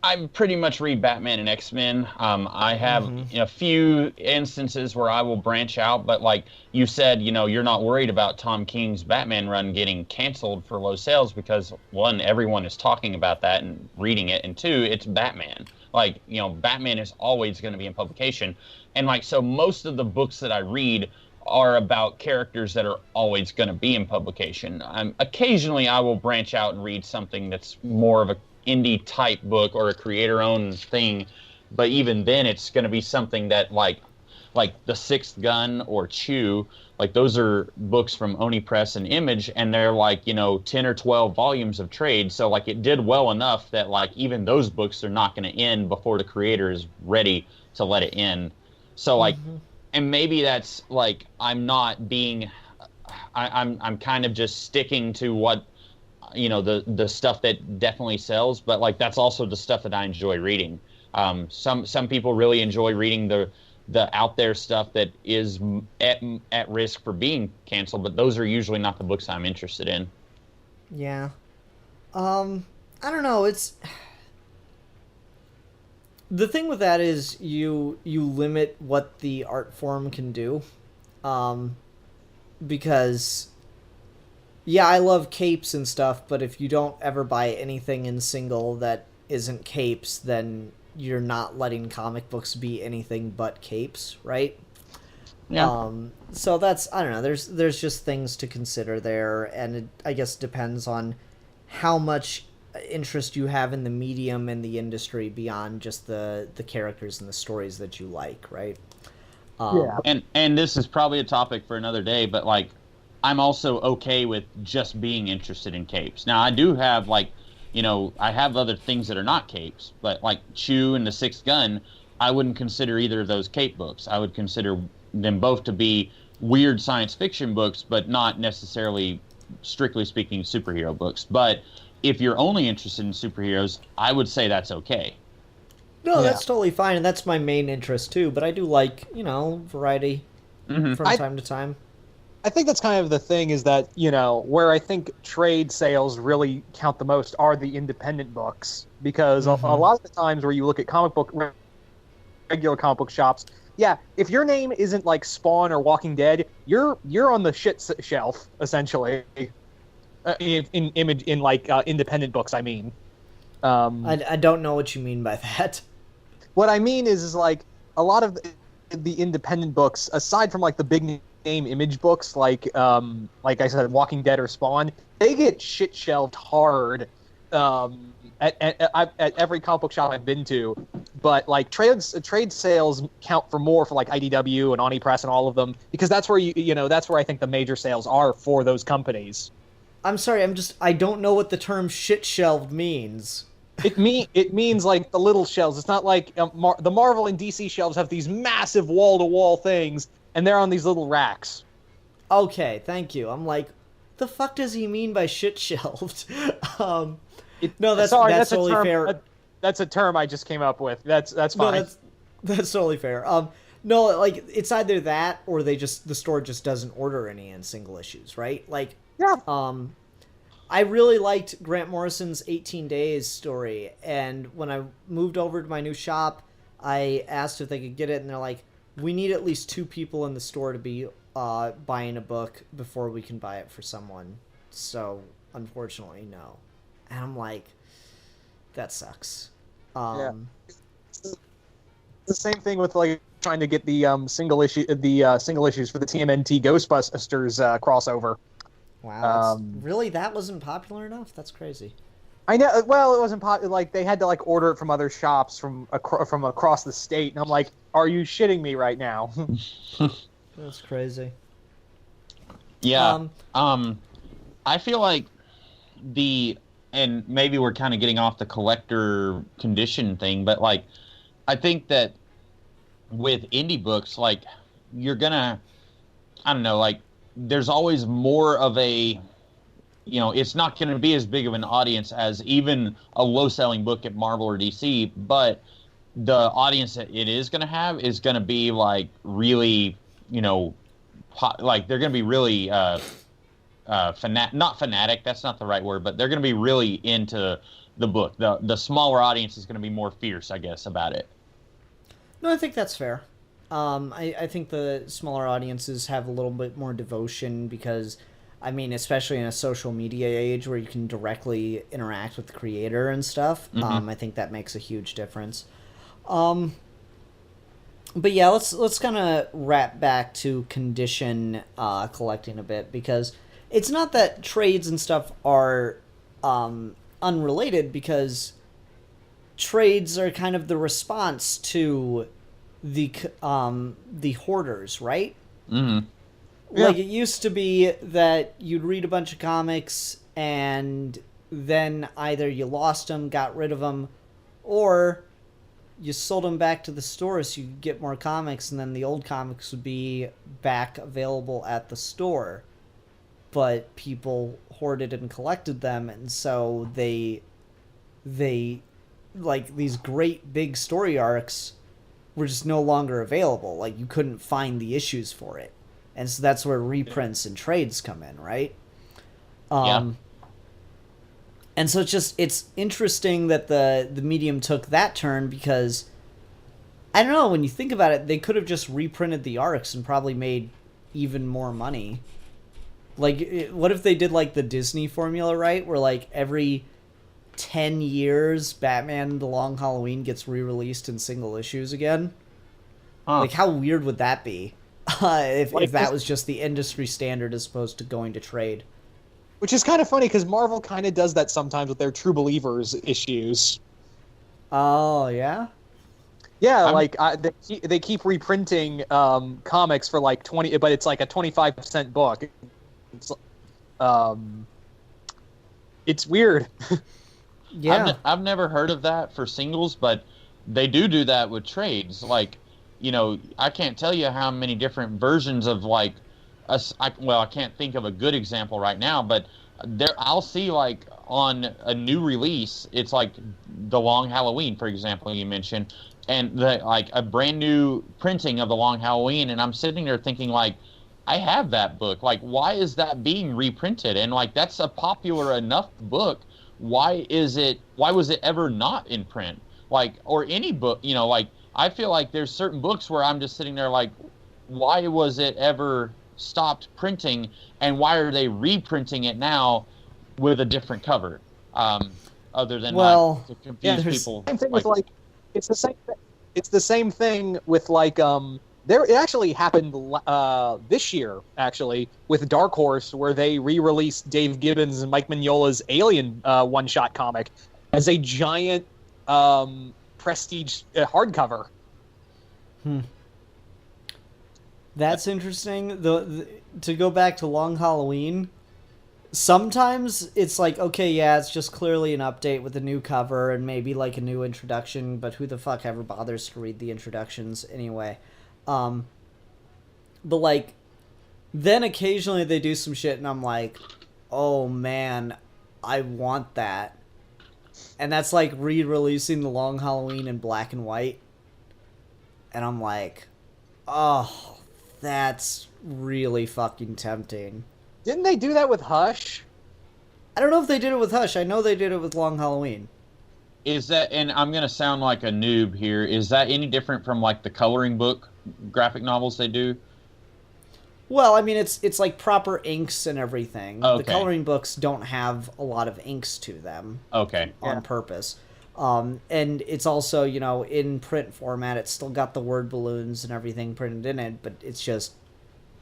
I pretty much read Batman and X-Men. I have a few instances where I will branch out, but like you said, you know, you're not worried about Tom King's Batman run getting canceled for low sales because, one, everyone is talking about that and reading it, and two, it's Batman. Like, you know, Batman is always going to be in publication. And like, so most of the books that I read are about characters that are always going to be in publication. Occasionally I will branch out and read something that's more of a indie type book or a creator owned thing, but even then it's going to be something that like The Sixth Gun or Chew, like those are books from Oni Press and Image, and they're like, you know, 10 or 12 volumes of trade, so like it did well enough that like even those books are not going to end before the creator is ready to let it end. So like and maybe that's like I'm not being I'm kind of just sticking to what, you know, the stuff that definitely sells, but like that's also the stuff that I enjoy reading. Some people really enjoy reading the out there stuff that is at risk for being canceled, but those are usually not the books I'm interested in. Yeah. I don't know, it's the thing with that is you limit what the art form can do. Because yeah, I love capes and stuff, but if you don't ever buy anything in single that isn't capes, then you're not letting comic books be anything but capes, right? Yeah. So that's, I don't know, there's just things to consider there, and it, I guess, depends on how much interest you have in the medium and the industry beyond just the characters and the stories that you like, right? Yeah. And this is probably a topic for another day, but like I'm also okay with just being interested in capes. Now I do have like, you know, I have other things that are not capes, but like Chew and The Sixth Gun, I wouldn't consider either of those cape books. I would consider them both to be weird science fiction books, but not necessarily, strictly speaking, superhero books. But if you're only interested in superheroes, I would say that's okay. No, that's totally fine, and that's my main interest too, but I do like, you know, variety from time to time. I think that's kind of the thing, is that, you know, where I think trade sales really count the most are the independent books, because a lot of the times where you look at regular comic book shops, yeah, if your name isn't like Spawn or Walking Dead, you're on the shit shelf essentially. In independent books, I mean. I don't know what you mean by that. What I mean is like a lot of the independent books, aside from like the big name Image books, like I said, Walking Dead or Spawn, they get shit shelved hard at every comic book shop I've been to. But like trade sales count for more for like IDW and Oni Press and all of them, because that's where that's where I think the major sales are for those companies. I'm sorry, I don't know what the term shit shelved means. It means like the little shelves. It's not like the Marvel and DC shelves have these massive wall-to-wall things, and they're on these little racks. Okay, thank you. I'm like, the fuck does he mean by shit shelved? No, that's totally fair. That's a term I just came up with. That's fine. No, that's totally fair. No, like it's either that or the store just doesn't order any in single issues, right? Like, yeah. I really liked Grant Morrison's 18 Days story, and when I moved over to my new shop, I asked if they could get it, and they're like, we need at least 2 people in the store to be buying a book before we can buy it for someone. So, unfortunately, no. And I'm like, that sucks. Yeah. the same thing with like trying to get the single issues for the TMNT Ghostbusters crossover. Wow, really, that wasn't popular enough? That's crazy. I know. Well, it wasn't popular. Like they had to like order it from other shops from across the state, and I'm like, "Are you shitting me right now?" That's crazy. Yeah. I feel like and maybe we're kind of getting off the collector condition thing, but like, I think that with indie books, like, you're gonna, I don't know, like, there's always more of a, it's not going to be as big of an audience as even a low-selling book at Marvel or DC, but the audience that it is going to have is going to be, like, really, like, they're going to be really, not fanatic, that's not the right word, but they're going to be really into the book. The smaller audience is going to be more fierce, I guess, about it. No, I think that's fair. I think the smaller audiences have a little bit more devotion because, I mean, especially in a social media age where you can directly interact with the creator and stuff, I think that makes a huge difference. But yeah, let's kind of wrap back to condition collecting a bit, because it's not that trades and stuff are unrelated, because trades are kind of the response to the hoarders, right? Mm-hmm. Like, it used to be that you'd read a bunch of comics and then either you lost them, got rid of them, or you sold them back to the store so you could get more comics, and then the old comics would be back available at the store. But people hoarded and collected them, and so they like, these great big story arcs were just no longer available. Like, you couldn't find the issues for it. And so that's where reprints and trades come in, right? Yeah. And so it's interesting that the medium took that turn, because, I don't know, when you think about it, they could have just reprinted the arcs and probably made even more money. Like, what if they did, like, the Disney formula, right? Where, like, every 10 years, Batman The Long Halloween gets re-released in single issues again? Huh. Like, how weird would that be? If that was just the industry standard as opposed to going to trade. Which is kind of funny, because Marvel kind of does that sometimes with their True Believers issues. Oh, yeah? Yeah, they keep reprinting comics for like 20, but it's like a 25% book. It's weird. Yeah. I've never heard of that for singles, but they do that with trades. Like, I can't tell you how many different versions of, like, I can't think of a good example right now, but I'll see, like, on a new release, it's like The Long Halloween, for example, you mentioned, and like a brand new printing of The Long Halloween, and I'm sitting there thinking, like, I have that book. Like, why is that being reprinted? And, like, that's a popular enough book. Why was it ever not in print? Like, or any book, like, I feel like there's certain books where I'm just sitting there like, why was it ever stopped printing, and why are they reprinting it now with a different cover? Other than, like, to confuse people. Same thing with, like, it's the same thing with, like, it actually happened this year, actually, with Dark Horse, where they re-released Dave Gibbons and Mike Mignola's Alien one-shot comic as a giant prestige hardcover. That's interesting. To go back to Long Halloween, sometimes it's like, okay, yeah, it's just clearly an update with a new cover and maybe, like, a new introduction, but who the fuck ever bothers to read the introductions anyway? But, like, then occasionally they do some shit and I'm like, oh man, I want that. And that's like re-releasing The Long Halloween in black and white. And I'm like, oh, that's really fucking tempting. Didn't they do that with Hush? I don't know if they did it with Hush. I know they did it with Long Halloween. Is that, and I'm going to sound like a noob here, is that any different from, like, the coloring book graphic novels they do? Well, I mean, it's like proper inks and everything. Okay. The coloring books don't have a lot of inks to them. Okay. On purpose. And it's also, you know, in print format. It's still got the word balloons and everything printed in it, but it's just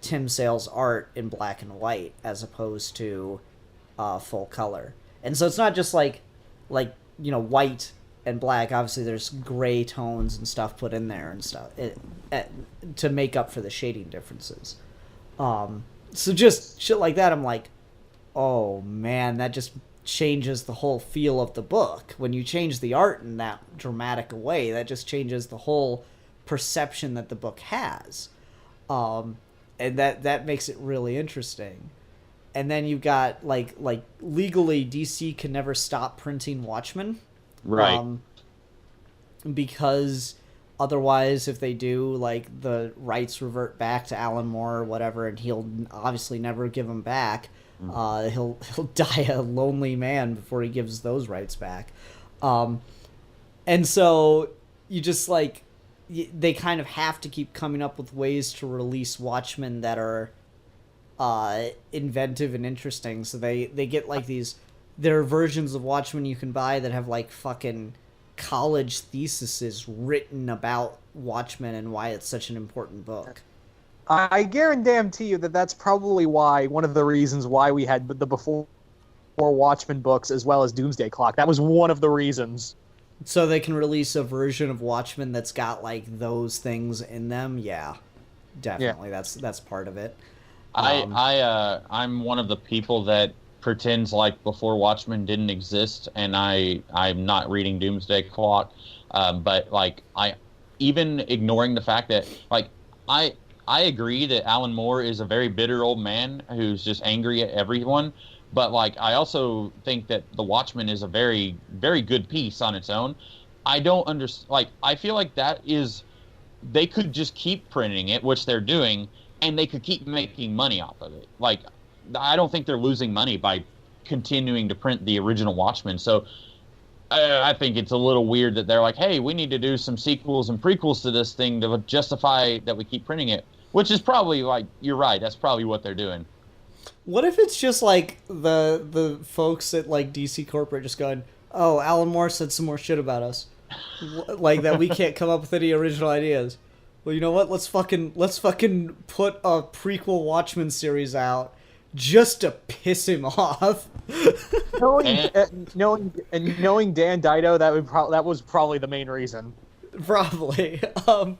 Tim Sale's art in black and white as opposed to full color. And so it's not just like you know, white and black. Obviously, there's gray tones and stuff put in there and stuff to make up for the shading differences. So just shit like that, I'm like, oh man, that just changes the whole feel of the book. When you change the art in that dramatic a way, that just changes the whole perception that the book has. And that makes it really interesting. And then you've got like legally DC can never stop printing Watchmen. Right. Because otherwise, if they do, like, the rights revert back to Alan Moore or whatever, and he'll obviously never give them back. He'll die a lonely man before he gives those rights back. And so you just, like, they kind of have to keep coming up with ways to release Watchmen that are inventive and interesting. So they get, like, there are versions of Watchmen you can buy that have, like, fucking college theses written about Watchmen and why it's such an important book. I guarantee you that that's probably one of the reasons why we had the before Watchmen books as well as Doomsday Clock. That was one of the reasons. So they can release a version of Watchmen that's got, like, those things in them. Yeah, definitely. Yeah. That's part of it. I'm one of the people that pretends like before Watchmen didn't exist, and I'm not reading Doomsday Clock, but like I even ignoring the fact that like I agree that Alan Moore is a very bitter old man who's just angry at everyone, but like I also think that The Watchmen is a very, very good piece on its own. I don't understand. Like I feel like they could just keep printing it, which they're doing, and they could keep making money off of it. Like I don't think they're losing money by continuing to print the original Watchmen. So I think it's a little weird that they're like, hey, we need to do some sequels and prequels to this thing to justify that we keep printing it, which is probably, like, you're right. That's probably what they're doing. What if it's just like the folks at, like, DC Corporate just going, oh, Alan Moore said some more shit about us. Like that we can't come up with any original ideas. Well, you know what? Let's fucking put a prequel Watchmen series out just to piss him off. knowing Dan Dido, that was probably the main reason. Probably. And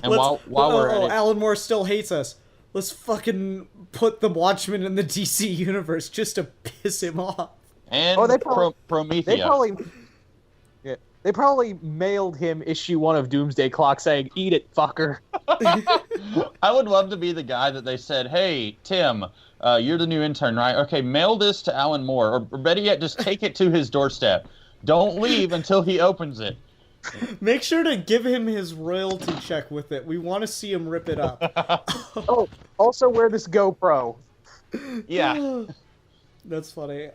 while we're at it, Alan Moore still hates us. Let's fucking put the Watchmen in the DC universe just to piss him off. And Prometheus. They probably mailed him issue 1 of Doomsday Clock saying, eat it, fucker. I would love to be the guy that they said, hey, Tim, you're the new intern, right? Okay, mail this to Alan Moore. Or better yet, just take it to his doorstep. Don't leave until he opens it. Make sure to give him his royalty check with it. We want to see him rip it up. Oh, also wear this GoPro. Yeah. That's funny.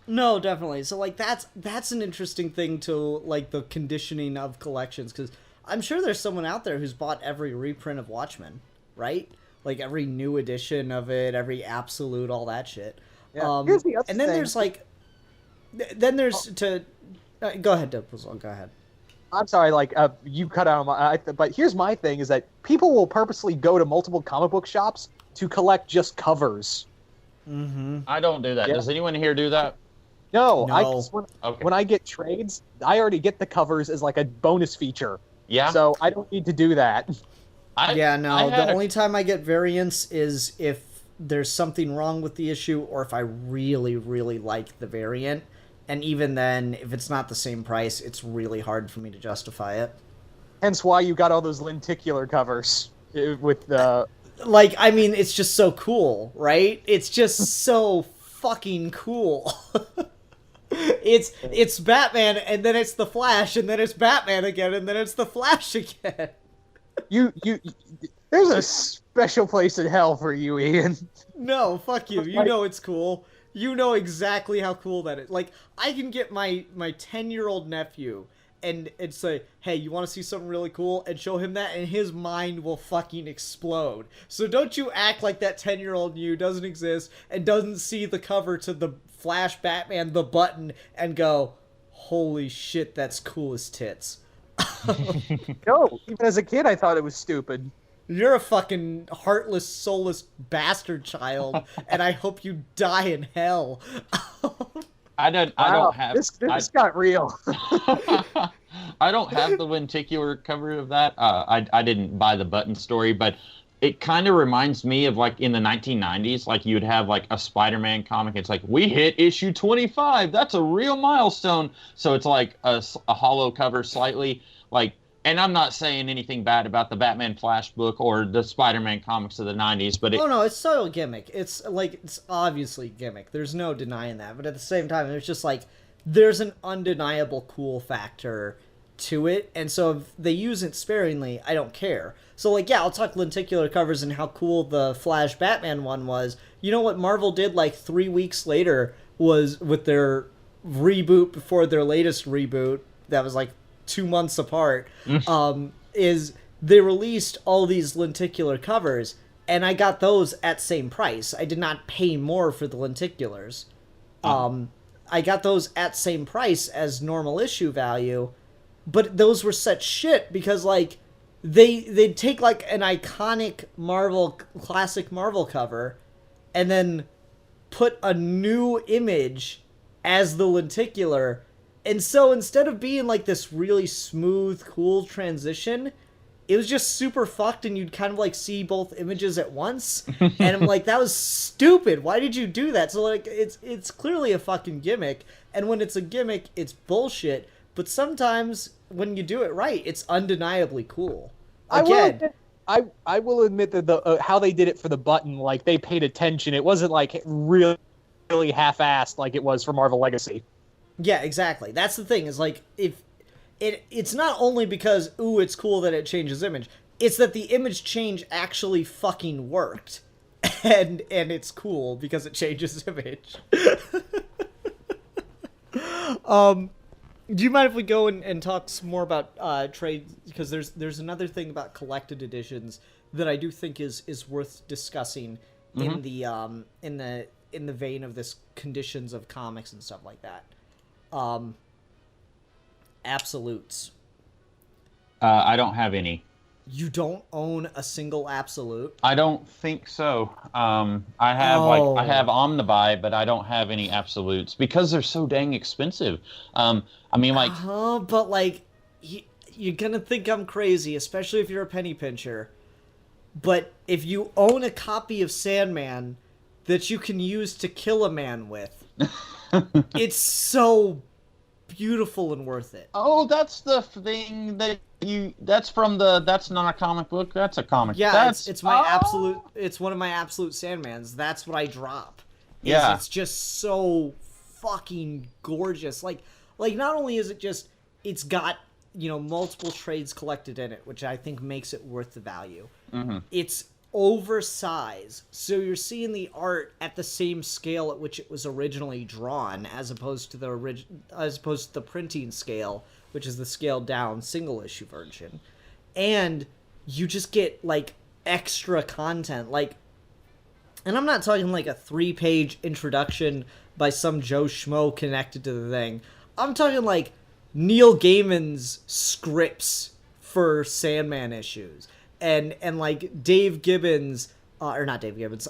No, definitely. So, like, that's an interesting thing to, like, the conditioning of collections, because I'm sure there's someone out there who's bought every reprint of Watchmen, right? Like, every new edition of it, every absolute, all that shit. Yeah. Here's the other and then thing. there's, like... Then there's to... go ahead, Deadpool. Go ahead. I'm sorry, like, you cut out my... but here's my thing, is that people will purposely go to multiple comic book shops to collect just covers. Mm-hmm. I don't do that. Yeah. Does anyone here do that? No. Okay. When I get trades, I already get the covers as, like, a bonus feature. Yeah. So I don't need to do that. The only time I get variants is if there's something wrong with the issue or if I really, really like the variant. And even then, if it's not the same price, it's really hard for me to justify it. Hence why you got all those lenticular covers with the... Like, I mean, it's just so cool, right? It's just so fucking cool. It's Batman, and then it's the Flash, and then it's Batman again, and then it's the Flash again. There's a special place in hell for you, Ian. No, fuck you. You know it's cool. You know exactly how cool that is. Like, I can get my 10-year-old nephew and say, hey, you want to see something really cool? And show him that, and his mind will fucking explode. So don't you act like that 10-year-old you doesn't exist and doesn't see the cover to the Flash Batman, the button, and go, holy shit, that's cool as tits. No, even as a kid, I thought it was stupid. You're a fucking heartless, soulless bastard child, and I hope you die in hell. I don't have this got real. I don't have the lenticular cover of that. I didn't buy the Button story, but it kind of reminds me of like in the 1990s, like you'd have like a Spider-Man comic. It's like, we hit issue 25. That's a real milestone. So it's like a hollow cover slightly, like, and I'm not saying anything bad about the Batman Flash book or the Spider-Man comics of the 90s, but oh no, it's so gimmick. It's like, it's obviously gimmick. There's no denying that. But at the same time, there's just like, there's an undeniable cool factor to it, and so if they use it sparingly, I don't care. So like, yeah, I'll talk lenticular covers and how cool the Flash Batman one was. You know what Marvel did like 3 weeks later was with their reboot before their latest reboot that was like 2 months apart, is they released all these lenticular covers, and I got those at same price. I did not pay more for the lenticulars. I got those at same price as normal issue value, but those were such shit because like they'd take like an iconic classic Marvel cover and then put a new image as the lenticular. And so instead of being like this really smooth, cool transition, it was just super fucked, and you'd kind of like see both images at once. And I'm like, that was stupid. Why did you do that? So like, it's clearly a fucking gimmick, and when it's a gimmick, it's bullshit. But sometimes when you do it right, it's undeniably cool. Again, I will admit that the how they did it for the Button, like they paid attention. It wasn't like really half-assed like it was for Marvel Legacy. Yeah, exactly. That's the thing, is like, if it's not only because, ooh, it's cool that it changes image, it's that the image change actually fucking worked. And it's cool because it changes image. Do you mind if we go and talk some more about trade? Because there's another thing about collected editions that I do think is worth discussing in the vein of this conditions of comics and stuff like that. Absolutes. I don't have any. You don't own a single absolute? I don't think so. I have I have Omnibuy, but I don't have any absolutes because they're so dang expensive. I mean, like, but like, you're gonna think I'm crazy, especially if you're a penny pincher. But if you own a copy of Sandman that you can use to kill a man with, it's so beautiful and worth it. Oh, that's the thing that that's not a comic book, that's a comic. Yeah, it's my absolute, it's one of my absolute Sandmans. That's what I drop. Yeah. It's just so fucking gorgeous. Like not only is it just, it's got, multiple trades collected in it, which I think makes it worth the value. Mm-hmm. It's oversized, so you're seeing the art at the same scale at which it was originally drawn, as opposed to the printing scale, which is the scaled down single issue version. And you just get like extra content, like, and I'm not talking like a 3-page introduction by some Joe Schmo connected to the thing. I'm talking like Neil Gaiman's scripts for Sandman issues. And like Dave Gibbons, or not Dave Gibbons,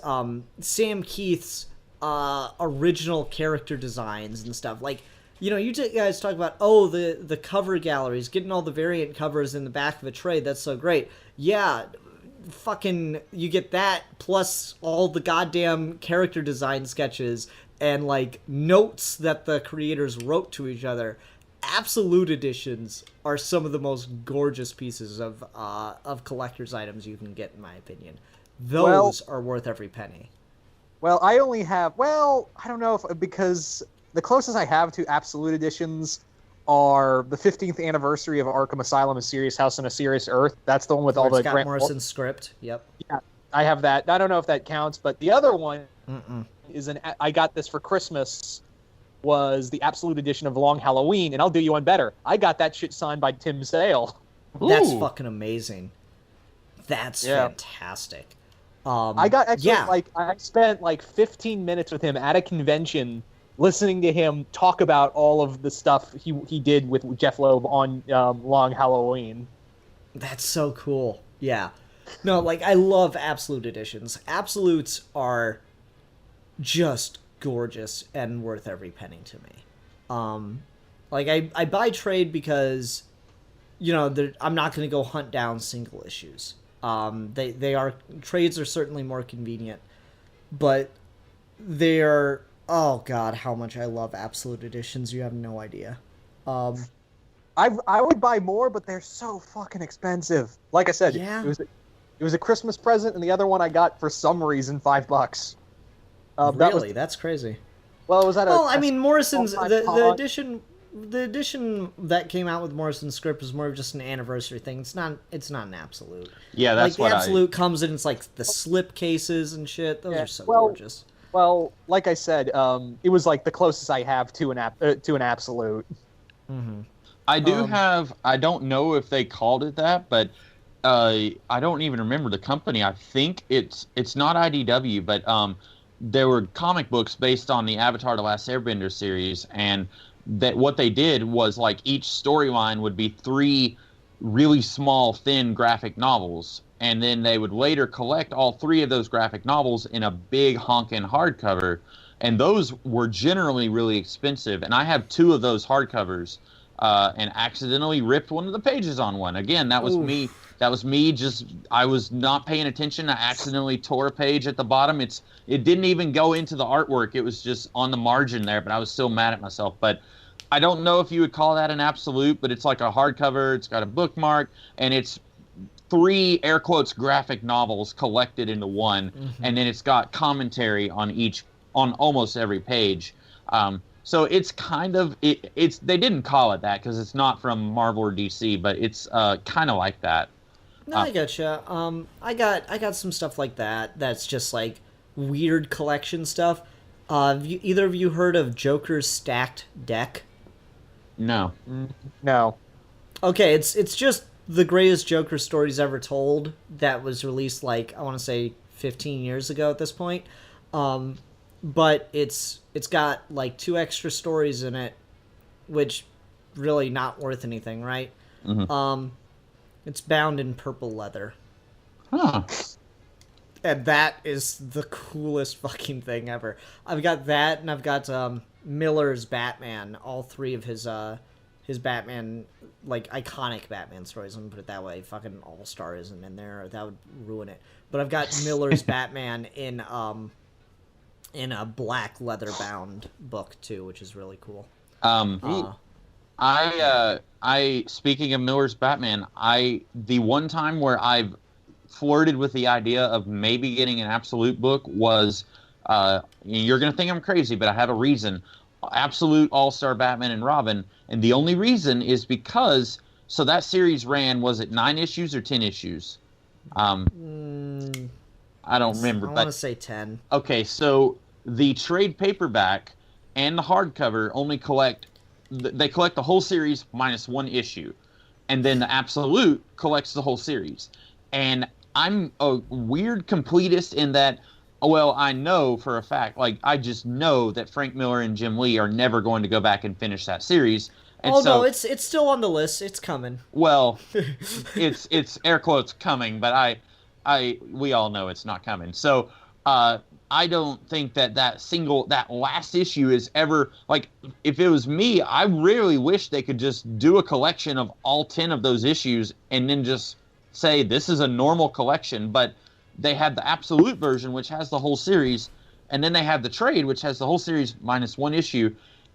Sam Keith's original character designs and stuff. Like, you guys talk about, the cover galleries, getting all the variant covers in the back of a trade, that's so great. Yeah, fucking, you get that, plus all the goddamn character design sketches and, like, notes that the creators wrote to each other. Absolute editions are some of the most gorgeous pieces of collector's items you can get, in my opinion. Those are worth every penny. Well, I only have, I don't know because the closest I have to absolute editions are the 15th anniversary of Arkham Asylum, A Serious House on a Serious Earth. That's the one with all the Grant Morrison's script. Yep. Yeah, I have that. I don't know if that counts, but the other one is I got this for Christmas, was the absolute edition of Long Halloween, and I'll do you one better. I got that shit signed by Tim Sale. That's fucking amazing. That's fantastic. I got I spent like 15 minutes with him at a convention listening to him talk about all of the stuff he did with Jeff Loeb on Long Halloween. That's so cool. Yeah. No, like, I love Absolute editions. Absolutes are just gorgeous and worth every penny to me. Like, I buy trade because, you know, I'm not going to go hunt down single issues. Trades are certainly more convenient, but they're, oh god, how much I love Absolute editions. You have no idea. I would buy more, but they're so fucking expensive. Like I said, Yeah. it was a Christmas present, and the other one I got for some reason $5. Really? That's crazy. Well, was that Well, I mean, Morrison's all-time the edition that came out with Morrison's script was more of just an anniversary thing. It's not an absolute. Yeah, that's like what the absolute comes in. It's like the slip cases and shit. Those are so gorgeous. Well, like I said, it was like the closest I have to an absolute. Mm-hmm. I do have. I don't know if they called it that, but I don't even remember the company. I think it's not IDW, but there were comic books based on the Avatar: The Last Airbender series, and that what they did was like each storyline would be 3 really small, thin graphic novels, and then they would later collect all 3 of those graphic novels in a big honkin' hardcover, and those were generally really expensive. And I have 2 of those hardcovers. And accidentally ripped one of the pages on one. Again, that was me. That was me. I was not paying attention. I accidentally tore a page at the bottom. It didn't even go into the artwork. It was just on the margin there. But I was still mad at myself. But I don't know if you would call that an absolute. But it's like a hardcover. It's got a bookmark, and it's 3 air quotes graphic novels collected into one, and then it's got commentary on almost every page. So it's kind of it's they didn't call it that because it's not from Marvel or DC, but it's kind of like that. No, I gotcha. I got some stuff like that. That's just like weird collection stuff. Have either of you heard of Joker's Stacked Deck? No. No. Okay, it's just the greatest Joker stories ever told. That was released like I want to say 15 years ago at this point. But it's got like 2 extra stories in it, which really not worth anything, right? Mm-hmm. It's bound in purple leather. Huh. And that is the coolest fucking thing ever. I've got that, and I've got Miller's Batman, all 3 of his Batman, like, iconic Batman stories. I'm gonna put it that way. Fucking All-Star isn't in there. That would ruin it. But I've got Miller's Batman in a black leather-bound book, too, which is really cool. I speaking of Miller's Batman, the one time where I've flirted with the idea of maybe getting an absolute book was, you're going to think I'm crazy, but I have a reason. Absolute All-Star Batman and Robin, and the only reason is because, so that series ran, was it 9 issues or 10 issues? I don't remember. I want to say 10. Okay, so the trade paperback and the hardcover only collect the whole series minus 1 issue, and then the Absolute collects the whole series. And I'm a weird completist in that, well, I know for a fact, like, I just know that Frank Miller and Jim Lee are never going to go back and finish that series. And no, it's still on the list. It's coming. Well, it's air quotes coming, but we all know it's not coming. So I don't think that last issue is ever, like, if it was me, I really wish they could just do a collection of all 10 of those issues and then just say this is a normal collection. But they have the Absolute version, which has the whole series, and then they have the trade, which has the whole series minus 1 issue.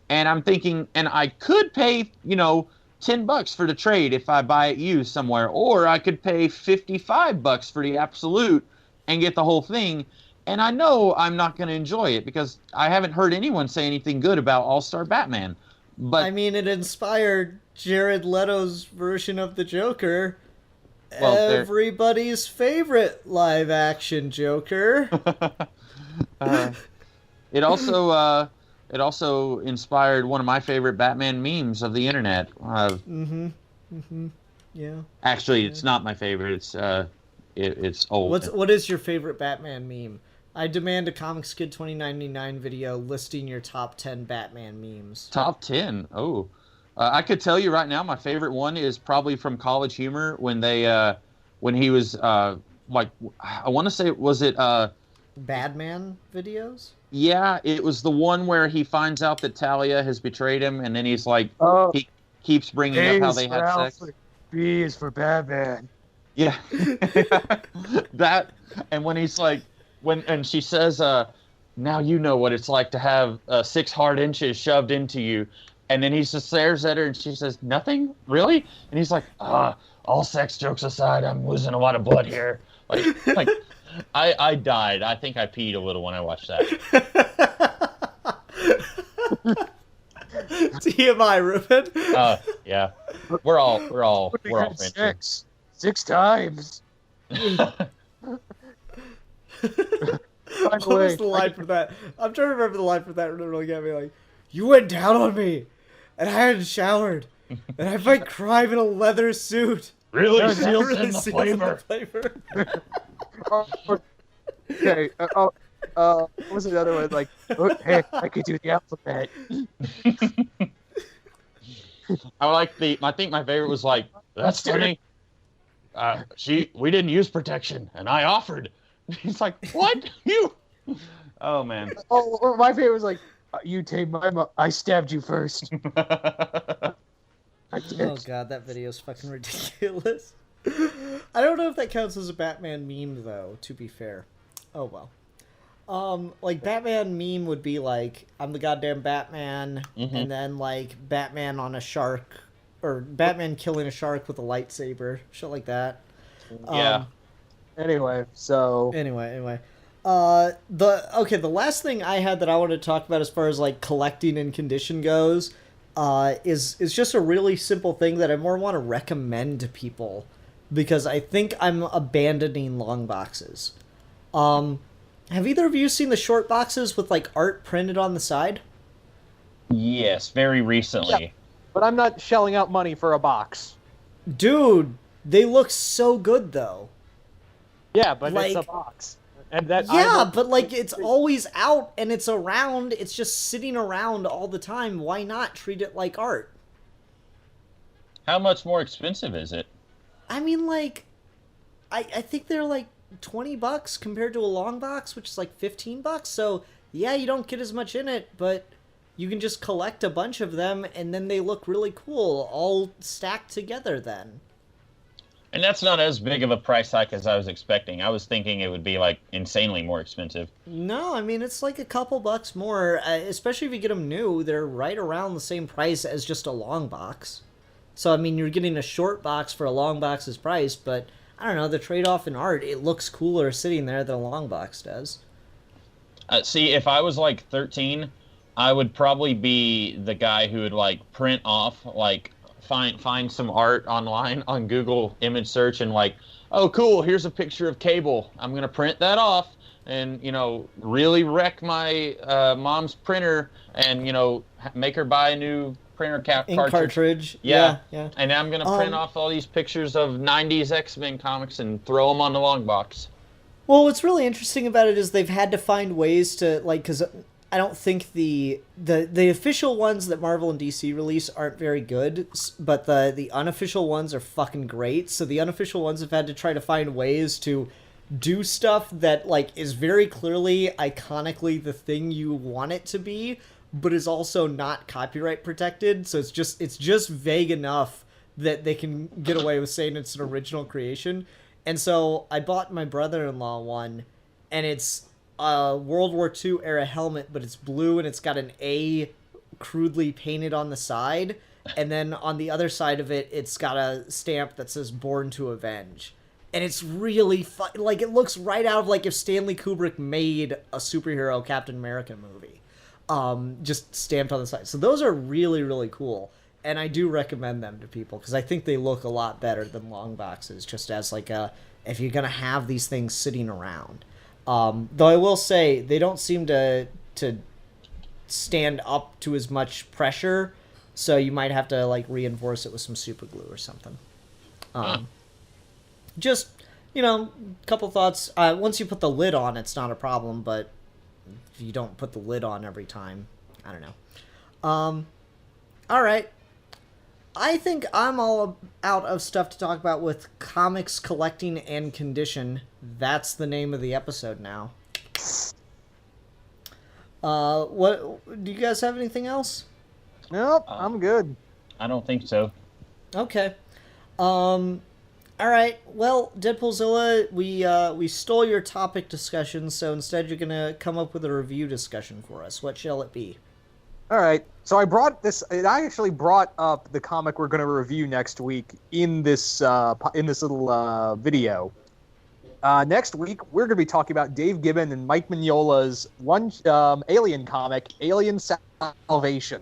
And I'm thinking, and I could pay, $10 for the trade if I buy it used somewhere, or I could pay $55 for the Absolute and get the whole thing. And I know I'm not going to enjoy it because I haven't heard anyone say anything good about All-Star Batman. But I mean, it inspired Jared Leto's version of the Joker. Well, everybody's favorite live-action Joker. It also inspired one of my favorite Batman memes of the internet. Yeah. Actually, it's not my favorite. It's old. What is your favorite Batman meme? I demand a Comics Kid 2099 video listing your top 10 Batman memes. Top 10. Oh. I could tell you right now, my favorite one is probably from College Humor when when he was, like, I want to say, was it, Badman videos? yeah, it was the one where he finds out that Talia has betrayed him, and then he's like, Oh. he keeps bringing up how they had sex. B is for Batman. Yeah. That, and when he's like, and she says, now you know what it's like to have 6 hard inches shoved into you. And then he just stares at her and she says, nothing? Really? And he's like, all sex jokes aside, I'm losing a lot of blood here. Like I died. I think I peed a little when I watched that. TMI, Ruben. Yeah. We're all friends. 6 times. What was the line for that? I'm trying to remember the line for that. It really got me like, you went down on me, and I hadn't showered, and I fight crime in a leather suit. Really Seals seals in the flavor. Okay. What was another one? Like, hey, I could do the alphabet. I think my favorite was like, that's funny. We didn't use protection, and I offered. He's like, what? You? Oh, man. Oh, my favorite was like, you tamed I stabbed you first. Oh god, that video is fucking ridiculous. I don't know if that counts as a Batman meme, though, to be fair. Oh, well. Like, Batman meme would be like, I'm the goddamn Batman, and then, like, Batman on a shark, or Batman killing a shark with a lightsaber, shit like that. Yeah. Anyway. The last thing I had that I wanted to talk about as far as, like, collecting and condition goes, is just a really simple thing that I more want to recommend to people, because I think I'm abandoning long boxes. Have either of you seen the short boxes with, like, art printed on the side? Yes, very recently. Yeah, but I'm not shelling out money for a box. Dude, they look so good, though. Yeah, but like, it's a box. And that but, like, it's always out, and it's around, it's just sitting around all the time. Why not treat it like art? How much more expensive is it? I mean, like, I think they're, like, $20 compared to a long box, which is like $15. So yeah, you don't get as much in it, but you can just collect a bunch of them, and then they look really cool, all stacked together then. And that's not as big of a price hike as I was expecting. I was thinking it would be, like, insanely more expensive. No, I mean, it's like a couple bucks more, especially if you get them new. They're right around the same price as just a long box. So, I mean, you're getting a short box for a long box's price, but I don't know, the trade-off in art, it looks cooler sitting there than a long box does. See, if I was, like, 13, I would probably be the guy who would, like, print off, like, find some art online on Google image search and, like, oh, cool, here's a picture of Cable. I'm going to print that off and, you know, really wreck my mom's printer and, you know, make her buy a new printer cartridge. Yeah. And I'm going to print off all these pictures of 90s X-Men comics and throw them on the long box. Well, what's really interesting about it is they've had to find ways to, like, because I don't think the official ones that Marvel and DC release aren't very good, but the unofficial ones are fucking great. So the unofficial ones have had to try to find ways to do stuff that, like, is very clearly, iconically the thing you want it to be, but is also not copyright protected. So it's just vague enough that they can get away with saying it's an original creation. And so I bought my brother-in-law one, and it's a World War II era helmet, but it's blue and it's got an A crudely painted on the side, and then on the other side of it, it's got a stamp that says "Born to Avenge." And it's really fun. Like, it looks right out of, like, if Stanley Kubrick made a superhero Captain America movie. Just stamped on the side. So those are really, really cool. And I do recommend them to people, because I think they look a lot better than long boxes, just as, like, if you're going to have these things sitting around. Though I will say, they don't seem to stand up to as much pressure, so you might have to, like, reinforce it with some super glue or something. Just, a couple thoughts. Once you put the lid on, it's not a problem, but if you don't put the lid on every time, I don't know. All right. I think I'm all out of stuff to talk about with comics collecting and condition. That's the name of the episode now. What do you guys have anything else? Nope, I'm good. I don't think so. Okay. All right. Well, Deadpoolzilla, we stole your topic discussion, so instead you're gonna come up with a review discussion for us. What shall it be? All right. So I actually brought up the comic we're going to review next week in this little video. Next week, we're going to be talking about Dave Gibbon and Mike Mignola's Alien comic, Alien Salvation.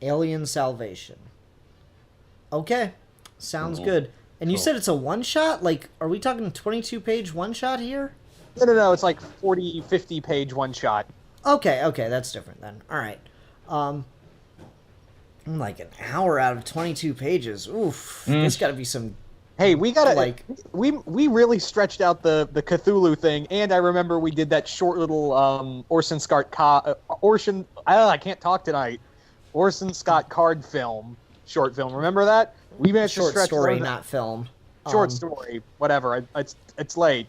Alien Salvation. Okay. Sounds Cool. good. And you Cool. said it's a one-shot? Like, are we talking 22-page one-shot here? No. It's like 40, 50-page one-shot. Okay, that's different then. All right. I'm like an hour out of 22 pages. Oof. There's got to be some... Hey, we gotta Like- we really stretched out the Cthulhu thing, and I remember we did that short little Orson Scott I can't talk tonight. Orson Scott card film, short film. Remember that? We managed to Short stretch story, those- not film. short story, whatever. It's late.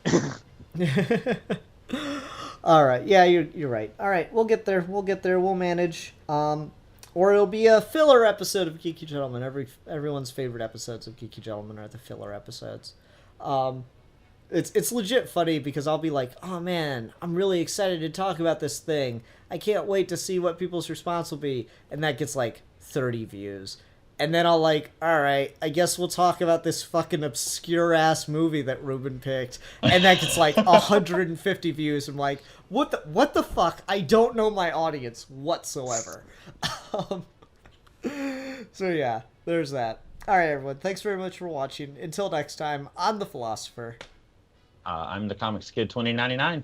All right. Yeah, you're right. All right, we'll get there. We'll manage. Or it'll be a filler episode of Geeky Gentlemen. Everyone's favorite episodes of Geeky Gentlemen are the filler episodes. It's legit funny because I'll be like, oh man, I'm really excited to talk about this thing. I can't wait to see what people's response will be, and that gets like 30 views. And then I'll like, all right, I guess we'll talk about this fucking obscure-ass movie that Ruben picked. And that gets like 150 views. I'm like, what the fuck? I don't know my audience whatsoever. So yeah, there's that. All right, everyone. Thanks very much for watching. Until next time, I'm the Philosopher. I'm the Comics Kid 2099.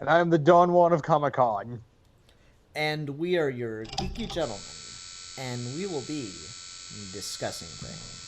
And I'm the Don Juan of Comic-Con. And we are your Geeky Gentlemen. And we will be discussing things.